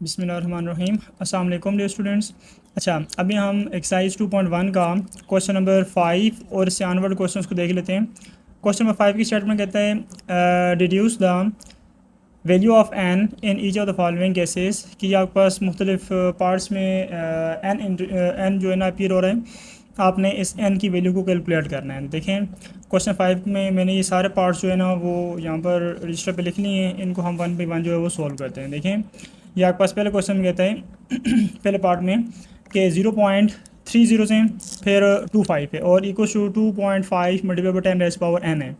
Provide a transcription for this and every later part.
बिस्मिल्लाहिर्रहमानिर्रहीम। अस्सलाम वालेकुम डियर स्टूडेंट्स। अच्छा, अभी हम एक्सरसाइज 2.1 का क्वेश्चन नंबर 5 और इससे आनवर्ड क्वेश्चंस को देख लेते हैं। क्वेश्चन नंबर 5 की स्टेटमेंट कहता है deduce the value of n in each of the following cases कि आपके पास मुख्तलिफ पार्ट्स में एन जो है ना अपीयर हो रहा है। आपने इस एन की वैल्यू को कैलकुलेट करना है। देखें क्वेश्चन 5 में मैंने ये सारे पार्ट्स जो है ना वो यहाँ पर रजिस्टर पे लिख लिए हैं। इनको हम 1 बाई 1 जो है वो सॉल्व करते हैं। देखें ये आपके पास पहले क्वेश्चन में कहता है पहले पार्ट में कि 0.30 से फिर 25 है और equal to 2.5 multiply by 10 raise power n है।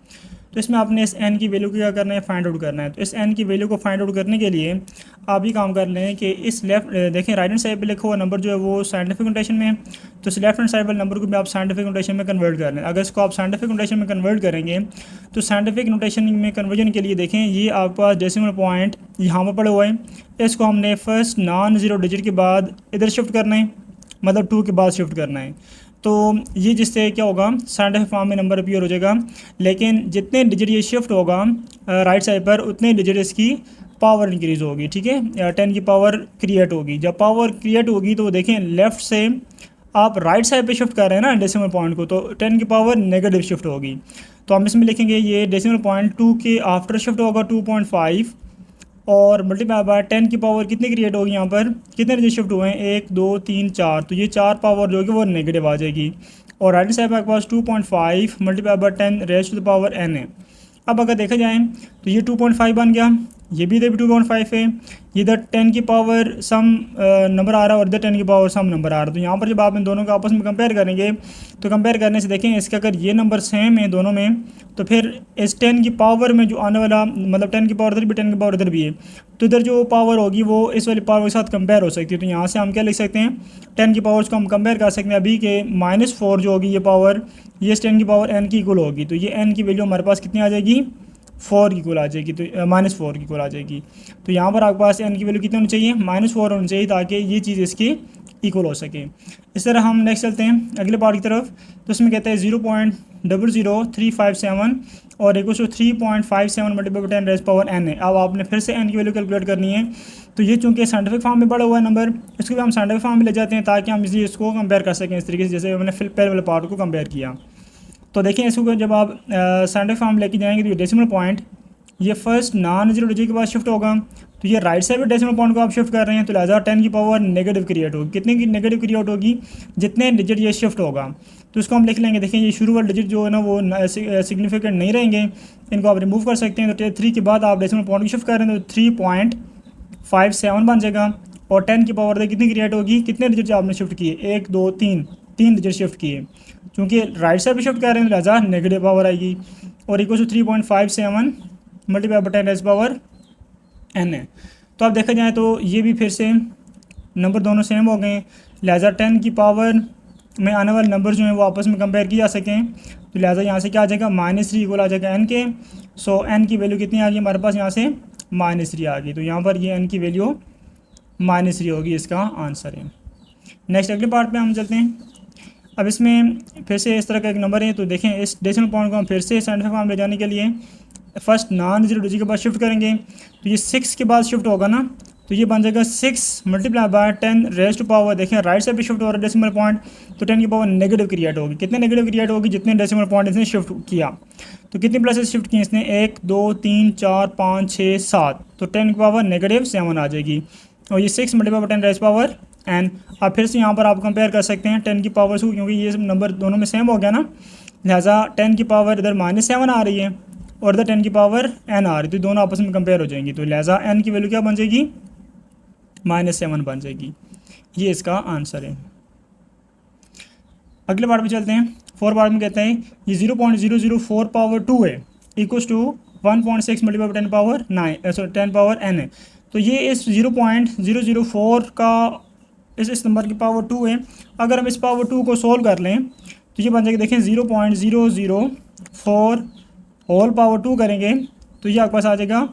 तो इसमें आपने इस एन की वैल्यू को क्या करना है, फाइंड आउट करना है। तो इस एन की वैल्यू को फाइंड आउट करने के लिए आप ये काम कर लें कि इस लेफ्ट देखें राइट हैंड साइड पे लिखा हुआ नंबर जो है वो साइंटिफिक नोटेशन में है। तो इस लेफ्ट हैंड साइड वाले नंबर को भी आप साइंटिफिक नोटेशन में कन्वर्ट कर लें। अगर इसको आप साइंटिफिक नोटेशन में कन्वर्ट करेंगे तो साइंटिफिक नोटेशन में कन्वर्जन के लिए देखें ये आपके पास डेसिमल पॉइंट यहाँ पर पड़े हुए हैं। इसको हमने फर्स्ट नॉन ज़ीरो डिजिट के बाद इधर शिफ्ट करना है, मतलब 2 के बाद शिफ्ट करना है। तो ये जिससे क्या होगा, साइंटिफिक फॉर्म में नंबर अपीयर हो जाएगा। लेकिन जितने डिजिट ये शिफ्ट होगा राइट साइड पर उतने डिजिट इसकी पावर इंक्रीज़ होगी। ठीक है, 10 की पावर क्रिएट होगी। जब पावर क्रिएट होगी तो देखें लेफ़्ट से आप राइट साइड पे शिफ्ट कर रहे हैं ना डेसिमल पॉइंट को, तो 10 की पावर नेगेटिव शिफ्ट होगी। तो हम इसमें लिखेंगे ये डेसिमल पॉइंट 2 के आफ्टर शिफ्ट होगा 2.5 और मल्टीप्लाई बाय 10 की पावर कितनी क्रिएट होगी, यहाँ पर कितने डिजिट शिफ्ट हुए हैं 1 2 3 4, तो ये 4 पावर जो होगी वो नेगेटिव आ जाएगी। और राइट साइड आपके पास 2.5 multiply by 10 raise to the power n है। अब अगर देखा जाए तो ये 2.5 बन गया, ये भी इधर भी 2.5 है। इधर 10 की पावर सम नंबर आ रहा है और इधर 10 की पावर सम नंबर आ रहा है। तो यहाँ पर जब आप इन दोनों को आपस में कंपेयर करेंगे तो कंपेयर करने से देखें इसके अगर ये नंबर सेम है दोनों में तो फिर इस 10 की पावर में जो आने वाला मतलब 10 की पावर इधर भी 10 की पावर इधर भी है, तो इधर जो पावर होगी वो इस वाली पावर के साथ कंपेयर हो सकती है। तो यहाँ से हम क्या लिख सकते हैं, 10 की पावर्स को हम कंपेयर कर सकते हैं अभी के -4 जो होगी ये पावर ये इस 10 की पावर n की इक्वल होगी। तो ये n की वैल्यू हमारे पास कितनी आ जाएगी, 4 की इक्वल आ जाएगी। तो -4 की इक्वल आ जाएगी। तो यहाँ पर आपके पास n की वैल्यू कितनी होनी चाहिए, -4 होनी चाहिए ताकि ये चीज़ इसकी इक्वल हो सके। इस तरह हम नेक्स्ट चलते हैं अगले पार्ट की तरफ। तो इसमें कहते हैं 0.00357 और equal to 3.57 multiply by 10 raise power n है। अब आपने फिर से n की वैल्यू कैलकुलेट करनी है। तो ये चूंकि साइंटिफिक फॉर्म में बढ़ा हुआ है नंबर, इसको भी हम साइंटिफिक फॉर्म में ले जाते हैं ताकि हम इसको कंपेयर कर सकें इस तरीके से जैसे हमने फिर पहले वाले पार्ट को कंपेयर किया। तो देखें इसको जब आप साइंटिफिक फॉर्म लेके जाएंगे तो ये डेसिमल पॉइंट ये फर्स्ट नॉन जीरो डिजिट के बाद शिफ्ट होगा। तो ये राइट साइड पे डेसिमल पॉइंट को आप शिफ्ट कर रहे हैं तो लिहाजा 10 की पावर नेगेटिव क्रिएट होगी। कितने की नेगेटिव क्रिएट होगी, जितने डिजिट ये शिफ्ट होगा। तो इसको हम लिख लेंगे। देखें ये शुरू वाले डिजिट जो है ना वो सिग्निफिकेंट नहीं रहेंगे, इनको आप रिमूव कर सकते हैं। तो 3 के बाद आप डेसिमल पॉइंट को शिफ्ट कर रहे हैं तो 3.57 बन जाएगा। और 10 की पावर कितनी क्रिएट होगी, कितने डिजिट आपने शिफ्ट किए 1 2 3 3 डिजिट शिफ्ट किए। क्योंकि राइट साइड पे शिफ्ट कर रहे हैं लिहाजा नेगेटिव पावर आएगी। और equal to 3.57 multiply by 10 raise power n है। तो अब देखा जाए तो ये भी फिर से नंबर दोनों सेम हो गए, लिहाजा 10 की पावर में आने वाले नंबर जो हैं वो आपस में कंपेयर किए जा सकें। तो लिहाजा यहाँ से क्या आ जाएगा, -3 इक्वल आ जाएगा n के। सो n की वैल्यू कितनी आ गई हमारे पास, यहाँ से -3 आ गई। तो यहाँ पर ये n की वैल्यू -3 होगी, इसका आंसर है। नेक्स्ट अगले पार्ट पे हम चलते हैं। अब इसमें फिर से इस तरह का एक नंबर है। तो देखें इस डेसिमल पॉइंट को हम फिर से साइंटिफिक फॉर्म ले जाने के लिए फर्स्ट नॉन जीरो डिजिट के बाद शिफ्ट करेंगे। तो ये 6 के बाद शिफ्ट होगा ना, तो ये बन जाएगा 6 multiply by 10 raise to power. देखें राइट साइड पे शिफ्ट हो रहा है डेसिमल पॉइंट, तो 10 की पावर नेगेटिव क्रिएट होगी। कितने नेगेटिव क्रिएट होगी, जितने डेसिमल पॉइंट इसने शिफ्ट किया। तो कितनी प्लसेस शिफ्ट किए इसने, 1 2 3 4 5 6 7, तो 10 की पावर -7 आ जाएगी। और ये 6 multiply by 10 raise power n। अब फिर से यहाँ पर आप कंपेयर कर सकते हैं 10 की पावर से, क्योंकि ये नंबर दोनों में सेम हो गया ना, लिहाजा 10 की पावर इधर -7 आ रही है और इधर 10 की पावर n आ रही है। तो दोनों आपस में कंपेयर हो जाएंगी। तो लिहाजा n की वैल्यू क्या बन जाएगी, -7 बन जाएगी। ये इसका आंसर है। अगले पार्ट में चलते हैं। 4 पार्ट में कहते हैं ये 0.004 पावर 2 है equal to 1.6 multiply by 10 power 9 10 power n है। तो ये इस 0.004 का इस नंबर की पावर 2 है। अगर हम इस पावर 2 को सोल्व कर लें तो ये बन जाएगा, देखें 0.004 होल पावर 2 करेंगे तो ये आपके पास आ जाएगा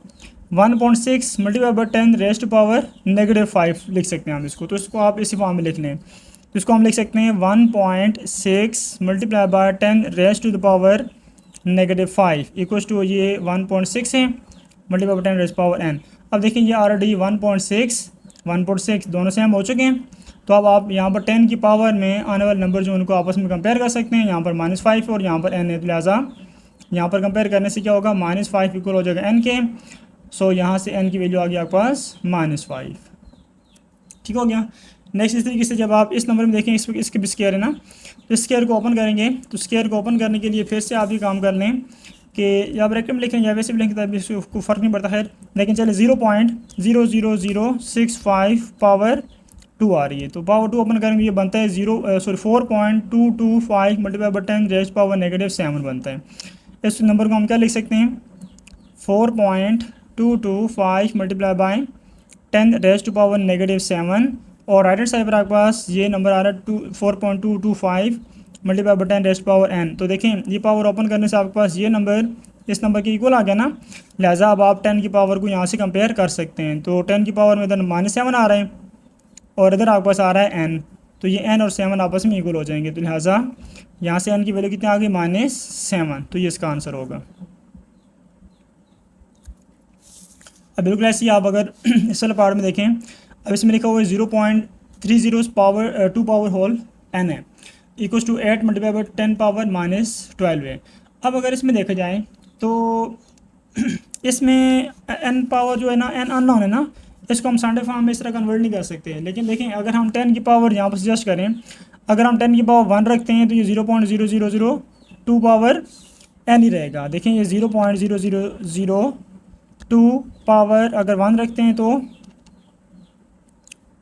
1.6 multiply by 10 raise to power -5 लिख सकते हैं हम इसको। तो इसको आप इसी फॉर्म में लिख लें। तो इसको हम लिख सकते हैं 1.6 multiply by 10 raise to the power -5 equals to ये 1.6 है multiply by 10 raise power n। अब देखिए ये ऑलरेडी 1.6 1.6 दोनों सेम हो चुके हैं। तो अब आप यहाँ पर 10 की पावर में आने वाले नंबर जो उनको आपस में कंपेयर कर सकते हैं। यहाँ पर -5 और यहाँ पर n है, तो लिहाजा यहाँ पर कंपेयर करने से क्या होगा, -5 इक्वल हो जाएगा n के। सो यहाँ से n की वैल्यू आ गई आपके पास -5। ठीक हो गया। नेक्स्ट इस तरीके से जब आप इस नंबर में देखें, इसके भी स्क्वायर है ना, तो स्क्वायर को ओपन करेंगे। तो स्क्वायर को ओपन करने के लिए फिर से आप ये काम कर लें कि या ब्रैकेट में लिखें या वैसे भी लिखें, तब इसको फ़र्क नहीं पड़ता है। लेकिन चले 0.00065 पावर 2 आ रही है, तो पावर 2 ओपन करेंगे, ये बनता है 4.225 मल्टीप्लाई बाई 10 रेज़ पावर -7 बनता है। इस नंबर को हम क्या लिख सकते हैं, 4.225 multiply by 10 raise to power -7, और राइट हैंड साइड पर आपके पास ये नंबर आ रहा है 4.225 multiply by 10 raise to power n। तो देखें ये पावर ओपन करने से आपके पास ये नंबर इस नंबर के इक्वल आ गया ना, लिहाजा अब आप 10 की पावर को यहाँ से कंपेयर कर सकते हैं। तो 10 की पावर में इधर -7 आ रहा है और इधर आपके पास आ रहा है n, तो ये n और 7 आपस में इक्वल हो जाएंगे। तो लिहाजा यहाँ से n की वैल्यू कितनी आ गई, -7। तो ये इसका आंसर होगा। अब बिल्कुल ऐसे ही आप अगर इस वाले पार्ट में देखें, अब इसमें लिखा हुआ है 0.30 पावर 2 पावर होल n है, equals to 8 multiply by 10 power -12 है। अब अगर इसमें देखा जाए तो इसमें n पावर जो है ना, n अननोन है ना, इसको हम साइंटिफिक फॉर्म में इस तरह कन्वर्ट नहीं कर सकते। लेकिन देखें अगर हम 10 की पावर यहाँ पर सजेस्ट करें, अगर हम 10 की पावर 1 रखते हैं तो ये 0.0002 पावर n ही रहेगा। देखें ये 0.0002 पावर अगर 1 रखते हैं तो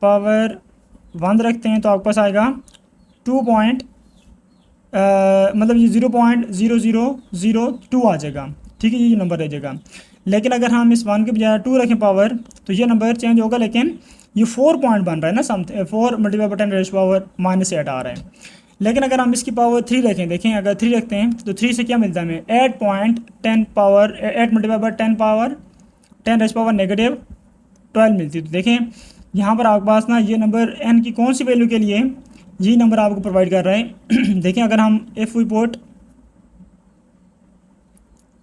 पावर 1 रखते हैं तो आपके पास आएगा 2 मतलब ये 0.0002 आ जाएगा। ठीक है, ये नंबर रह जाएगा। लेकिन अगर हम इस 1 के बजाय 2 रखें पावर, तो ये नंबर चेंज होगा। लेकिन ये 4 पॉइंट बन रहा है ना, 4 multiply by 10 raise to power -8 आ रहा है। लेकिन अगर हम इसकी पावर 3 रखें, देखें अगर 3 रखते हैं तो 3 से क्या मिलता है हमें, 8 multiply by 10 power 10 raise to power -12 मिलती है। तो देखें यहाँ पर आपके पास ना ये नंबर n की कौन सी वैल्यू के लिए यही नंबर आपको प्रोवाइड कर रहा है। देखें अगर हम if we put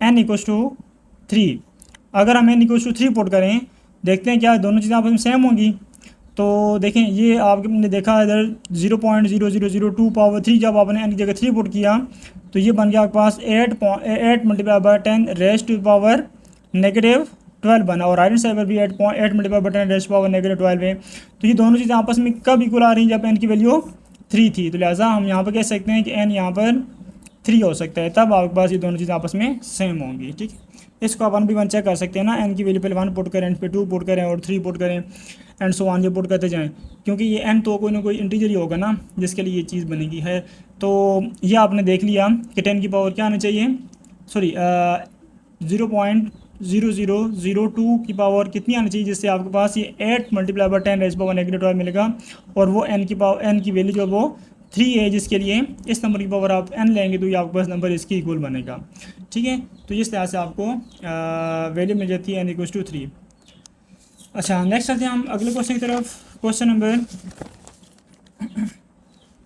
n equals to 3, अगर हम n इक्वल्स टू 3 पुट करें, देखते हैं क्या दोनों चीज़ें आपस में सेम होंगी। तो देखें ये आपने देखा इधर 0.0002 पावर 3, जब आपने n की जगह 3 पुट किया तो ये बन गया आपके पास 8 multiply by 10 raise to power -12 बना, और राइट साइड पर भी 8 multiply by 10 raise to power -12 है। तो ये दोनों चीज़ें आपस में कब इक्वल आ रही हैं, जब n की वैल्यू 3 थी। तो लिहाजा हम यहाँ पर कह सकते हैं कि n यहाँ पर 3 हो सकता है, तब आपके पास ये दोनों चीज़ें आपस में सेम होंगी। ठीक है, इसको आप 1 चेक कर सकते हैं ना, n की वैल्यू पहले 1 पुट करें, एंड पे 2 पुट करें और 3 पुट करें, एंड सो ऑन ये पुट करते जाएं, क्योंकि ये n तो कोई ना कोई इंटीजर ही होगा ना जिसके लिए ये चीज़ बनेगी है। तो ये आपने देख लिया कि 10 की पावर क्या आनी चाहिए, सॉरी 0.0002 की पावर कितनी आनी चाहिए, जिससे आपके पास ये 8 multiply by 10 raise to power -12 मिलेगा, और वो n की वैल्यू जो वो 3 है, जिसके लिए इस नंबर की पावर आप n लेंगे तो ये आपके पास नंबर इसकी इक्वल बनेगा। ठीक है, तो इस तरह से आपको वैल्यू मिल जाती है n इक्वल्स टू 3। अच्छा, नेक्स्ट चलते हैं हम अगले क्वेश्चन की तरफ। क्वेश्चन नंबर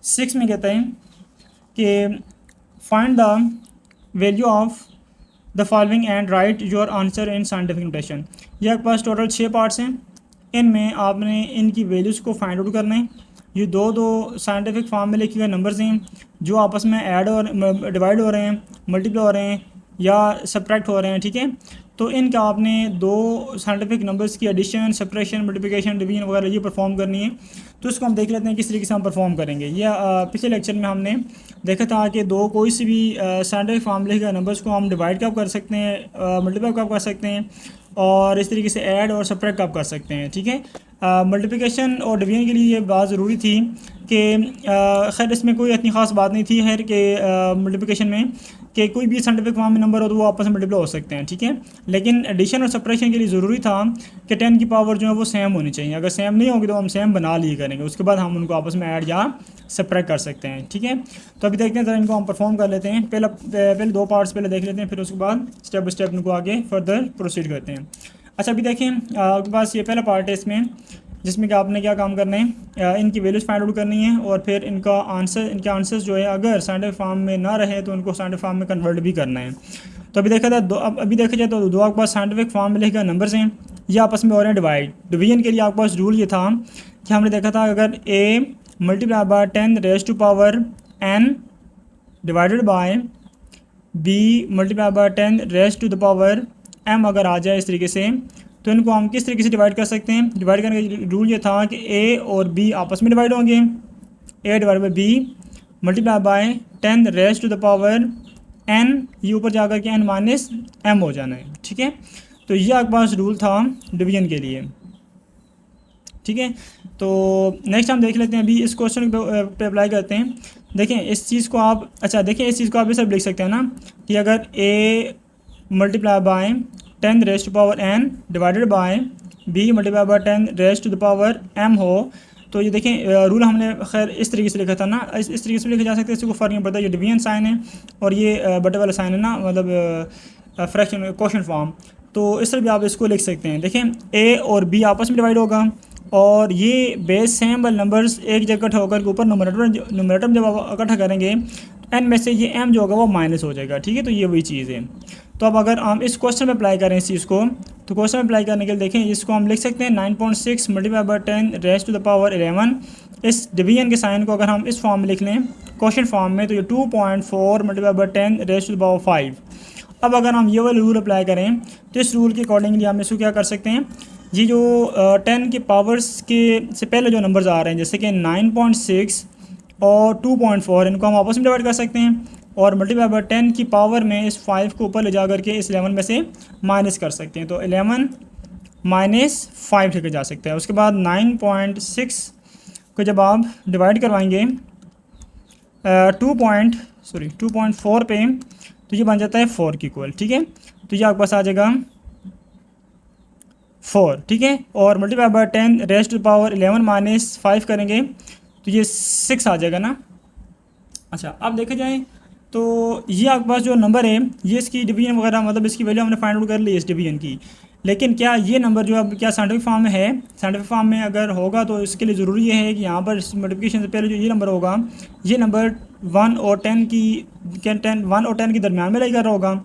6 में कहता है कि find the value of the following and right your answer in scientific notation. ये आपके पास टोटल 6 पार्ट्स हैं, इनमें आपने इनकी वैल्यूज़ को फाइंड आउट करना है। ये दो साइंटिफिक फॉर्म में लिखे गए नंबर्स हैं जो आपस में ऐड और डिवाइड हो रहे हैं, मल्टीप्लाई हो रहे हैं या सब्ट्रैक्ट हो रहे हैं। ठीक है, तो इनका आपने दो साइंटिफिक नंबर्स की एडिशन, सब्ट्रैक्शन, मल्टीप्लिकेशन, डिवीजन वगैरह ये परफॉर्म करनी है। तो इसको हम देख लेते हैं किस तरीके से हम परफॉर्म करेंगे। यह पिछले लेक्चर में हमने देखा था कि दो कोई सी भी साइंटिफिक फॉर्म लिखे गए नंबर्स को हम डिवाइड कब कर सकते हैं, मल्टीप्लाई कब कर सकते हैं, और इस तरीके से ऐड और सब्ट्रैक्ट कब कर सकते हैं। ठीक है, मल्टीप्लिकेशन और डिवीजन के लिए ये बात ज़रूरी थी कि खैर इसमें कोई इतनी ख़ास बात नहीं थी खैर कि मल्टीप्लिकेशन में कि कोई भी साइंटिफिक फॉर्म में नंबर हो तो वो आपस में मल्टीप्लाई हो सकते हैं। ठीक है, लेकिन एडिशन और सब्ट्रैक्शन के लिए ज़रूरी था कि 10 की पावर जो है वो सेम होनी चाहिए। अगर सेम नहीं होगी तो हम सेम बना लिए करेंगे, उसके बाद हम उनको आपस में ऐड या सब्ट्रैक्ट कर सकते हैं। ठीक है, तो अभी देखते हैं ज़रा इनको हम परफॉर्म कर लेते हैं। पहले दो पार्ट्स पहले देख लेते हैं, फिर उसके बाद स्टेप बाई स्टेप इनको आगे फर्दर प्रोसीड करते हैं। अच्छा, अभी देखें आपके पास ये पहला पार्ट है इसमें, जिसमें कि आपने क्या काम करना है, इनकी वैल्यूज़ फाइंड आउट करनी है और फिर इनके आंसर्स जो है अगर साइंटिफिक फॉर्म में ना रहे तो उनको साइंटिफिक फॉर्म में कन्वर्ट भी करना है। तो अभी देखा जाए तो आपके पास साइंटिफिक फॉर्म में लिखे गए नंबर्स हैं ये आपस में हो रहे हैं डिवाइड। डिवीजन के लिए आपके पास रूल ये था कि हमने देखा था अगर a multiply by 10 raise to power n divided by b multiply by 10 raise to the power m अगर आ जाए इस तरीके से, तो इनको हम किस तरीके से डिवाइड कर सकते हैं। डिवाइड करने का रूल ये था कि a और b आपस में डिवाइड होंगे, a divide by b multiply by 10 raise to the power n, ये ऊपर जाकर के n माइनस m हो जाना है। ठीक है, तो ये आपके पास रूल था डिवीजन के लिए। ठीक है, तो नेक्स्ट हम देख लेते हैं, अभी इस क्वेश्चन पे अप्लाई करते हैं। देखें इस चीज़ को आप, अच्छा देखें इस चीज़ को आप ये सब लिख सकते हैं ना कि अगर a multiply by 10 raise to power n divided by b multiply by 10 raise to the power m हो, तो ये देखें रूल हमने खैर इस तरीके से लिखा था ना, इस तरीके से लिखा जा सकता है, इसको फ़र्क नहीं पड़ता। ये डिवीजन साइन है और ये बटे वाला साइन है ना, मतलब फ्रैक्शन क्वेश्चन फॉर्म, तो इस तरह भी आप इसको लिख सकते हैं। देखें a और b आपस में डिवाइड होगा और ये बेस सेम वाले नंबर्स एक जगह इकट्ठा होकर के ऊपर नोमिनेटर जब आप इकट्ठा करेंगे तो n में से ये m जो होगा वो माइनस हो जाएगा। ठीक है, तो ये वही चीज़ है। तो अब अगर हम इस क्वेश्चन में अप्लाई करें इस चीज़ को, तो क्वेश्चन में अप्लाई करने के लिए देखें इसको हम लिख सकते हैं 9.6 multiply by 10 raise to the power 11। इस डिवीजन के साइन को अगर हम इस फॉर्म में लिख लें क्वेश्चन फॉर्म में, तो ये 2.4 multiply by 10 raise to the power 5। अब अगर हम ये वाला रूल अप्लाई करें तो इस रूल के अकॉर्डिंगली हम इसको क्या कर सकते हैं, ये जो 10 के पावर्स के से पहले जो नंबर्स आ रहे हैं जैसे कि 9.6 और 2.4, इनको हम आपस में डिवाइड कर सकते हैं और मल्टीप्लाई बाय 10 की पावर में इस 5 को ऊपर ले जा करके इस 11 में से माइनस कर सकते हैं, तो 11 माइनस 5 लेकर जा सकते हैं। उसके बाद 9.6 को जब आप डिवाइड करवाएंगे 2.4 पे, तो ये बन जाता है 4 की इक्वल। ठीक है, तो ये आपके पास आ जाएगा 4। ठीक है, और multiply by 10 raise to power 11 minus 5 करेंगे तो ये 6 आ जाएगा ना। अच्छा, अब देखा जाए तो ये आपके पास जो नंबर है ये इसकी डिवीजन वगैरह मतलब इसकी वैल्यू हमने फाइंड आउट कर ली है इस डिवीजन की, लेकिन क्या ये नंबर जो अब क्या साइंटिफिक फॉर्म में है, साइंटिफिक फॉर्म में अगर होगा तो इसके लिए ज़रूरी ये है कि यहाँ पर मल्टीप्लिकेशन से पहले जो ये नंबर होगा ये नंबर 1 और 10 के दरमियान में लेकर होगा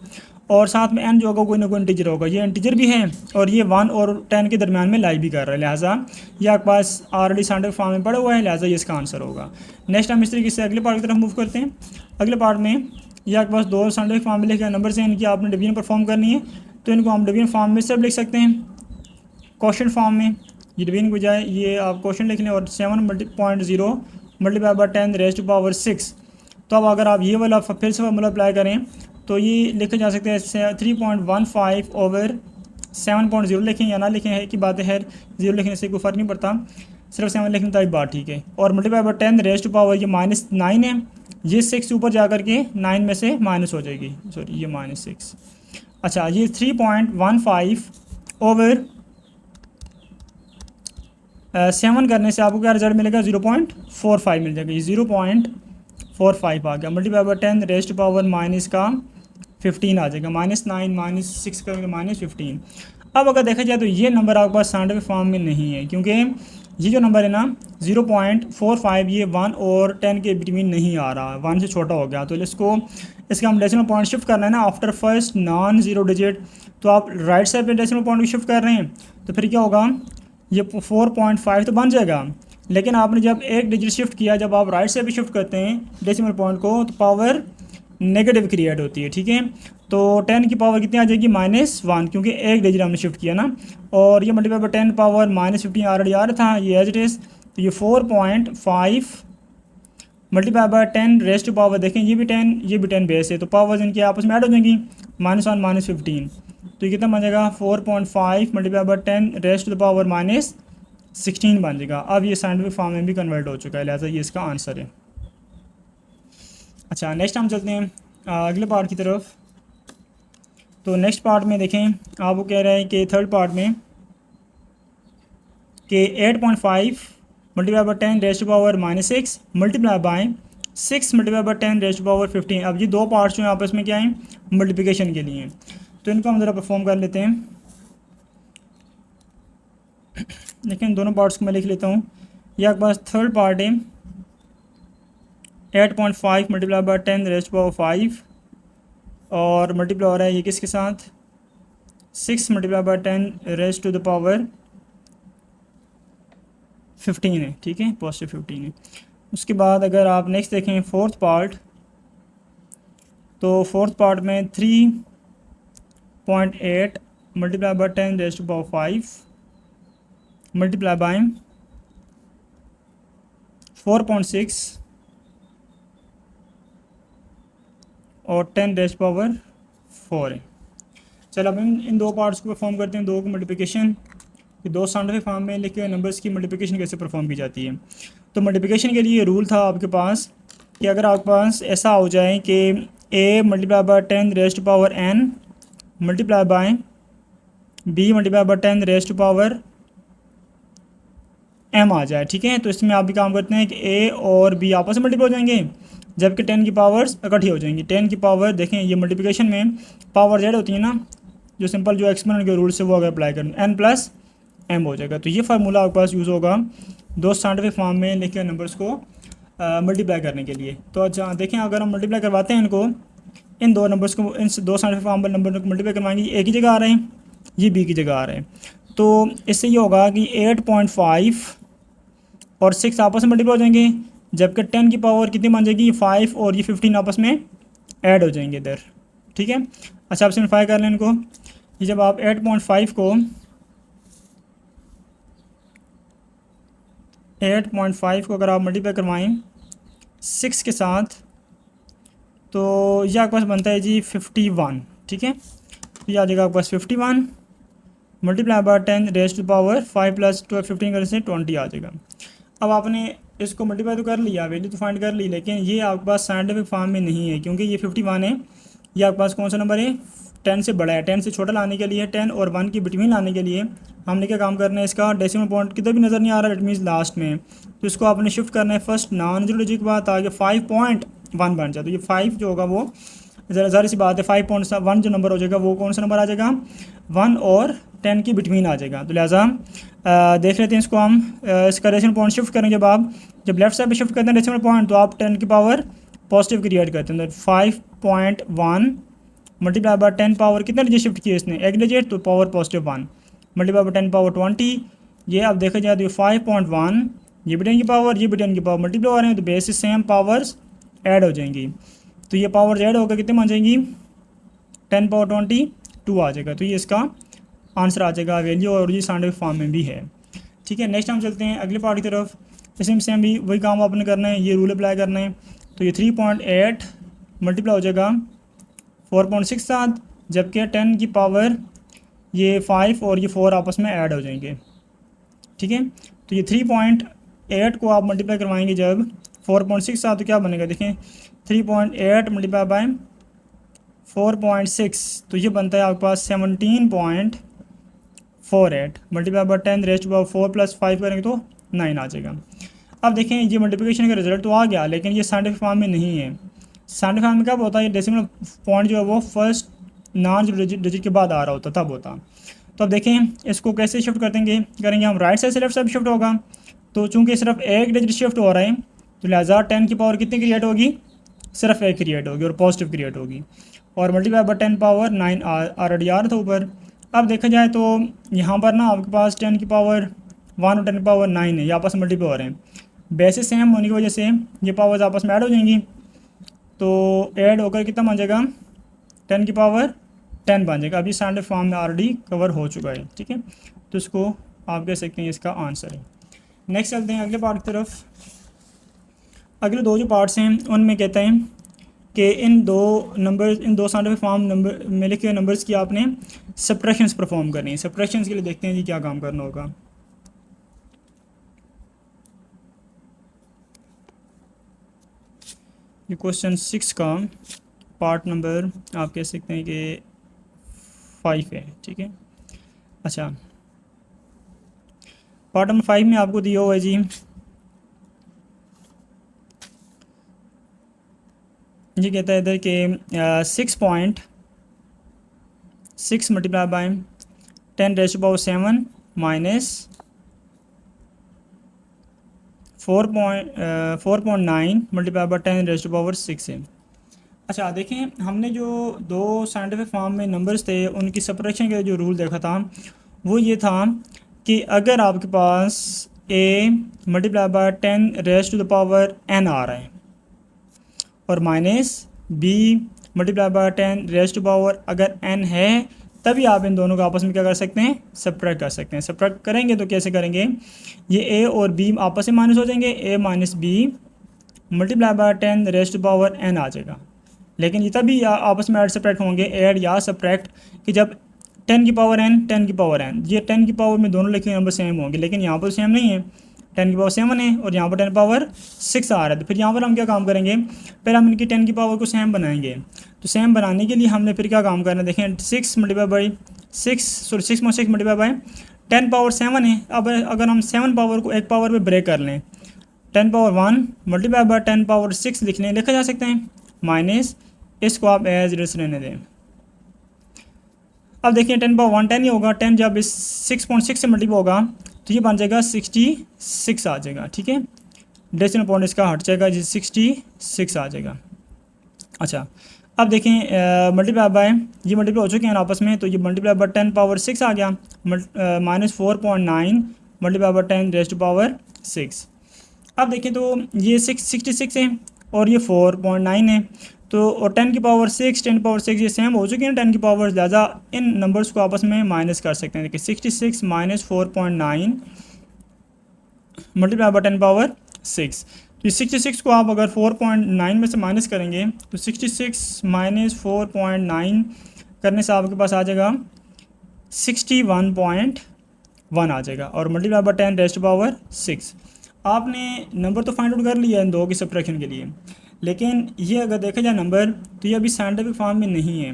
और साथ में n जो होगा कोई ना कोई इंटीजर होगा। ये इंटीजर भी है और ये 1 और 10 के दरमियान में लाई भी कर रहा है, लिहाजा ये आपके पास ऑलरेडी साइंटिफिक फॉर्म में पड़ा हुआ है, लिहाजा ये इसका आंसर होगा। नेक्स्ट हम इस तरीके से अगले पार्ट की तरफ मूव करते हैं। अगले पार्ट में ये आपके पास दो साइंटिफिक फॉर्म में लिखे नंबर से इनकी आपने डिवीजन परफॉर्म करनी है, तो इनको हम डिवीजन फॉर्म में सिर्फ लिख सकते हैं क्वेश्चन फॉर्म में। ये डिवीजन को जाए ये आप क्वेश्चन लिख लें और 7.0 multiply by 10 raise to power 6। तो अब अगर आप ये वाला फिर से फॉर्मूला अप्लाई करें तो ये लिखे जा सकते हैं 3.15 ओवर 7.0 लिखें या ना लिखें है कि बात है, 0 लिखने से कोई फ़र्क नहीं पड़ता, सिर्फ 7 लिखने तक बात ठीक है। और multiply by 10 raise to power ये -9 है, ये 6 ऊपर जा कर के 9 में से माइनस हो जाएगी, सॉरी ये -6। अच्छा, ये 3.15 ओवर 7 करने से आपको क्या रिजल्ट मिलेगा 0.45 मिल जाएगा, ये 0.45 आ गया। Multiply by 10 raise to power minus का 15 आ जाएगा, -9 -6 करेंगे -15। अब अगर देखा जाए तो ये नंबर आपके पास साइंटिफिक फॉर्म में नहीं है, क्योंकि ये जो नंबर है ना 0.45 ये 1 और 10 के बिटवीन नहीं आ रहा, 1 से छोटा हो गया, तो इसका हम डेसिमल पॉइंट शिफ्ट करना है ना after first non zero digit, तो आप राइट साइड पे डेसिमल पॉइंट शिफ्ट कर रहे हैं तो फिर क्या होगा ये 4.5 तो बन जाएगा, लेकिन आपने जब एक डिजिट शिफ्ट किया, जब आप राइट साइड पे शिफ्ट करते हैं डेसिमल पॉइंट को तो पावर नेगेटिव क्रिएट होती है। ठीक है, तो 10 की पावर कितनी आ जाएगी -1, क्योंकि एक डिजिट हमने शिफ्ट किया ना, और ये मल्टीप्लाई बाय 10 पावर -15 ऑलरेडी आ रहा था, ये एज इट इज़, तो ये 4.5 multiply by 10 raise to power, देखें ये भी 10 बेस है, तो पावर्स इनकी आपस में ऐड हो जाएंगी -1 -15, तो ये कितना बन जाएगा 4.5 multiply by 10 raise to the power -16 बन जाएगा। अब ये साइंटिफिक फॉर्म में भी कन्वर्ट हो चुका है, लिहाजा ये इसका आंसर है। अच्छा, नेक्स्ट हम चलते हैं अगले पार्ट की तरफ। तो नेक्स्ट पार्ट में देखें आपको कह रहे हैं कि थर्ड पार्ट में कि 8.5 multiply by 10 raise to power -6 multiply by 6 multiply by 10 raise to power 15। अब ये दो पार्ट्स जो हैं आपस में क्या हैं मल्टीप्लिकेशन के लिए, तो इनको हम ज़रा परफॉर्म कर लेते हैं। लेकिन दोनों पार्ट्स को मैं लिख लेता हूँ। ये आपके पास थर्ड पार्ट है 8.5 multiply by 10 raise to power 5 और मल्टीप्लाई हो रहा है ये किसके साथ 6 multiply by 10 raise to the power 15 है, ठीक है, पॉजिटिव 15 है। उसके बाद अगर आप नेक्स्ट देखें फोर्थ पार्ट, तो फोर्थ पार्ट में 3.8 multiply by 10 raise to power 5 multiply by 4.6 और 10 रेज पावर 4 है। चलो अब इन दो पार्ट्स को परफॉर्म करते हैं, दो की मल्टीप्लिकेशन, कि दो साइंटिफिक फॉर्म में लिखे हुए नंबर्स की मल्टीप्लिकेशन कैसे परफॉर्म की जाती है। तो मल्टीप्लिकेशन के लिए रूल था आपके पास कि अगर आपके पास ऐसा हो जाए कि a multiply by 10 raise to power n multiply by b multiply by 10 raise to power m आ जाए, ठीक है। तो इसमें आप भी काम करते हैं कि a और b आपस में मल्टीप्लाई हो जाएंगे, जबकि 10 की पावर्स इकट्ठी हो जाएंगी। 10 की पावर देखें, ये मल्टीप्लिकेशन में पावर जेड होती है ना, जो सिंपल जो एक्सपोनेंट के रूल से वो अगर अप्लाई करें n प्लस m हो जाएगा। तो ये फार्मूला आपके पास यूज़ होगा दो साइंटिफिक फॉर्म में लिखे नंबर्स को मल्टीप्लाई करने के लिए। तो अच्छा देखें, अगर हम मल्टीप्लाई करवाते हैं इनको, इन दो नंबर्स को, इन दो साइंटिफिक फॉर्म पर नंबर को मल्टीप्लाई करवाएंगे, एक ही जगह आ रहे हैं, ये b की जगह आ रहे हैं। तो इससे ये होगा कि 8.5 और 6 आपस में मल्टीप्लाई हो जाएंगे, जबकि 10 की पावर कितनी बन जाएगी, 5 और ये 15 आपस में ऐड हो जाएंगे इधर, ठीक है। अच्छा आप सिम्प्लीफाई कर लें इनको। ये जब आप 8.5 को 8.5 को अगर आप मल्टीप्लाई करवाएं 6 के साथ, तो ये आपके पास बनता है जी 51, ठीक है। तो ये आ जाएगा आपके पास 51 multiply by 10 raise to power 5 plus 12 15 करने से 20 आ जाएगा। अब आपने इसको मल्टीप्लाई तो कर लिया, वैल्यू तो फाइंड कर ली, लेकिन ये आपके पास साइंटिफिक फॉर्म में नहीं है, क्योंकि ये 51 है, ये आपके पास कौन सा नंबर है, 10 से बड़ा है। 10 से छोटा लाने के लिए, 10 और 1 की बिटवीन लाने के लिए हमने क्या काम करना है, इसका डेसिमल पॉइंट किधर भी नज़र नहीं आ रहा, इट मीन्स लास्ट में, तो इसको आपने शिफ्ट करना है फर्स्ट नॉन जीरो डिजिट के बाद, ताकि 5.1 बन जाए। तो ये 5 जो होगा वो ज़रा सी बात है, 5.1 जो नंबर हो जाएगा वो कौन सा नंबर आ जाएगा, 1 और 10 की बिटवीन आ जाएगा। तो लिहाजा देख लेते हैं इसको हम, इसका डेसिमल पॉइंट शिफ्ट करेंगे। जब लेफ्ट साइड पे शिफ्ट करते हैं डेसिमल पॉइंट, तो आप 10 की पावर पॉजिटिव क्रिएट करते हैं, तो 5.1 मल्टीप्लाई बाय 10 पावर कितना डिजिट शिफ्ट किया इसने, एक डिजिट, तो power positive 1 multiply by 10 power 20। ये अब देखा जाए तो 5.1, ये भी 10 की पावर, ये भी 10 की पावर मल्टीप्लाई हो रहे हैं, तो बेस से सेम पावर्स ऐड हो जाएंगी। तो ये पावर ऐड होकर कितने बन जाएंगी, 10 पावर 22 आ जाएगा। तो ये इसका आंसर आ जाएगा वैल्यू, और ये साइंटिफिक फॉर्म में भी है, ठीक है। नेक्स्ट हम चलते हैं अगले पार्ट की तरफ। इसमें सेम भी वही काम आपने करना है, ये रूल अप्लाई करना है। तो ये 3.8 मल्टीप्लाई हो जाएगा 4.6 साथ, जबकि 10 की पावर ये 5 और ये 4 आपस में ऐड हो जाएंगे, ठीक है। तो ये 3.8 को आप मल्टीप्लाई करवाएंगे जब 4.6 साथ, तो क्या बनेगा देखें, 3.8 मल्टीप्लाई बाय 4.6, तो ये बनता है आपके पास 17.48 multiply by 10 raise to power 4 plus 5 करेंगे तो 9 आ जाएगा। अब देखें ये मल्टीप्लिकेशन का रिजल्ट तो आ गया, लेकिन ये साइंटिफिक फॉर्म में नहीं है। साइंटिफिक फॉर्म में कब होता है, ये डेसिमल पॉइंट जो है वो फर्स्ट नॉन डिजिट के बाद आ रहा होता, तब होता। तो अब देखें इसको कैसे शिफ्ट करेंगे हम, राइट साइड से लेफ्ट साइड शिफ्ट होगा। तो चूँकि सिर्फ एक डिजिट शिफ्ट हो रहा है, तो लिहाजा 10 की पावर कितनी क्रिएट होगी, सिर्फ एक क्रिएट होगी और पॉजिटिव क्रिएट होगी, और मल्टीप्लाई बाय 10 पावर 9 ऑलरेडी आ रहा था ऊपर। अब देखा जाए तो यहाँ पर ना आपके पास 10 की पावर 1 और 10 की पावर 9 है, ये आपस में मल्टीप्लाई हो रहे हैं, बेसिस सेम होने की वजह से ये पावर्स आपस में ऐड हो जाएंगी। तो ऐड होकर कितना बन जाएगा, 10 की पावर 10 बन जाएगा। अभी साइंटिफिक फॉर्म में ऑलरेडी कवर हो चुका है, ठीक है। तो इसको आप कह सकते हैं इसका आंसर है। नेक्स्ट चलते हैं अगले पार्ट की तरफ। अगले दो जो पार्ट्स हैं उनमें कहते हैं कि इन दो साइंटिफिक फॉर्म नंबर में लिखे हुए नंबर्स की आपने सब्ट्रैक्शंस परफॉर्म करनी है। सब्ट्रैक्शंस के लिए देखते हैं जी क्या काम करना होगा। ये क्वेश्चन 6 का पार्ट नंबर आप कह सकते हैं कि 5 है, ठीक है। अच्छा पार्ट नंबर 5 में आपको दिया हुआ है जी, ये कहता है इधर कि 6.6 multiply by 10 raise to power 7 minus 4.9 multiply by 10 raise to power 6 है। अच्छा देखें, हमने जो दो साइंटिफिक फॉर्म में नंबर्स थे उनकी सब्ट्रैक्शन का जो रूल देखा था वो ये था कि अगर आपके पास a multiply by 10 raise to the power n आ रहा है और minus b multiply by 10 raise to power अगर n है, तभी आप इन दोनों को आपस में क्या कर सकते हैं, सब्ट्रैक्ट कर सकते हैं। सब्ट्रैक्ट करेंगे तो कैसे करेंगे, ये a और b आपस में माइनस हो जाएंगे, a minus B multiply by 10 raise to power n आ जाएगा। लेकिन ये तभी आपस में ऐड सब्ट्रैक्ट होंगे, ऐड या सब्ट्रैक्ट, कि जब 10 की पावर n 10 की पावर n, ये 10 की पावर में दोनों लिखे नंबर सेम होंगे, लेकिन यहाँ पर सेम नहीं है, 10 की पावर 7 है और यहाँ पर 10 की पावर 6 आ रहा है। तो फिर यहाँ पर हम क्या काम करेंगे, पहले हम इनकी 10 की पावर को सेम बनाएंगे। तो सेम बनाने के लिए हमने फिर क्या काम करना है, देखें 6 multiply by 6 multiply by 10 power 7 है। अब अगर हम 7 पावर को एक पावर में ब्रेक कर लें, 10 पावर 1 मल्टीप्लाई बाई 10 पावर 6 लिखा जा सकते हैं, माइनस इसको आप एज इट इज रहने दें। अब देखिए 10 पावर 1 10 ही होगा, 10 जब इस 6.6 से मल्टीप्लाई होगा तो ये बन जाएगा 66 आ जाएगा। ठीक है, डेसिमल पॉइंट इसका हट जाएगा, जी 66 आ जाएगा। अच्छा अब देखें मल्टीप्लाई बाय, ये मल्टीप्लाई हो चुके हैं आपस में, तो ये मल्टीप्लाई बाय 10 पावर 6 आ गया, minus 4.9 multiply by 10 raise to power 6। अब देखें तो ये 66 है और ये 4.9 है, तो और 10 की पावर 6 ये सेम हो चुके हैं 10 की पावर, लिहाजा इन नंबर्स को आपस में माइनस कर सकते हैं। देखिए 66 माइनस 4.9 मल्टीप्लाई बाय 10 पावर 6। तो इस 66 को आप अगर 4.9 में से माइनस करेंगे तो 66 माइनस 4.9 करने से आपके पास आ जाएगा 61.1 आ जाएगा, और multiply by 10 raise to power 6। आपने नंबर तो फाइंड आउट कर लिया इन दो की सब्ट्रैक्शन के लिए, लेकिन ये अगर देखा जाए नंबर तो ये अभी साइंटिफिक फॉर्म में नहीं है।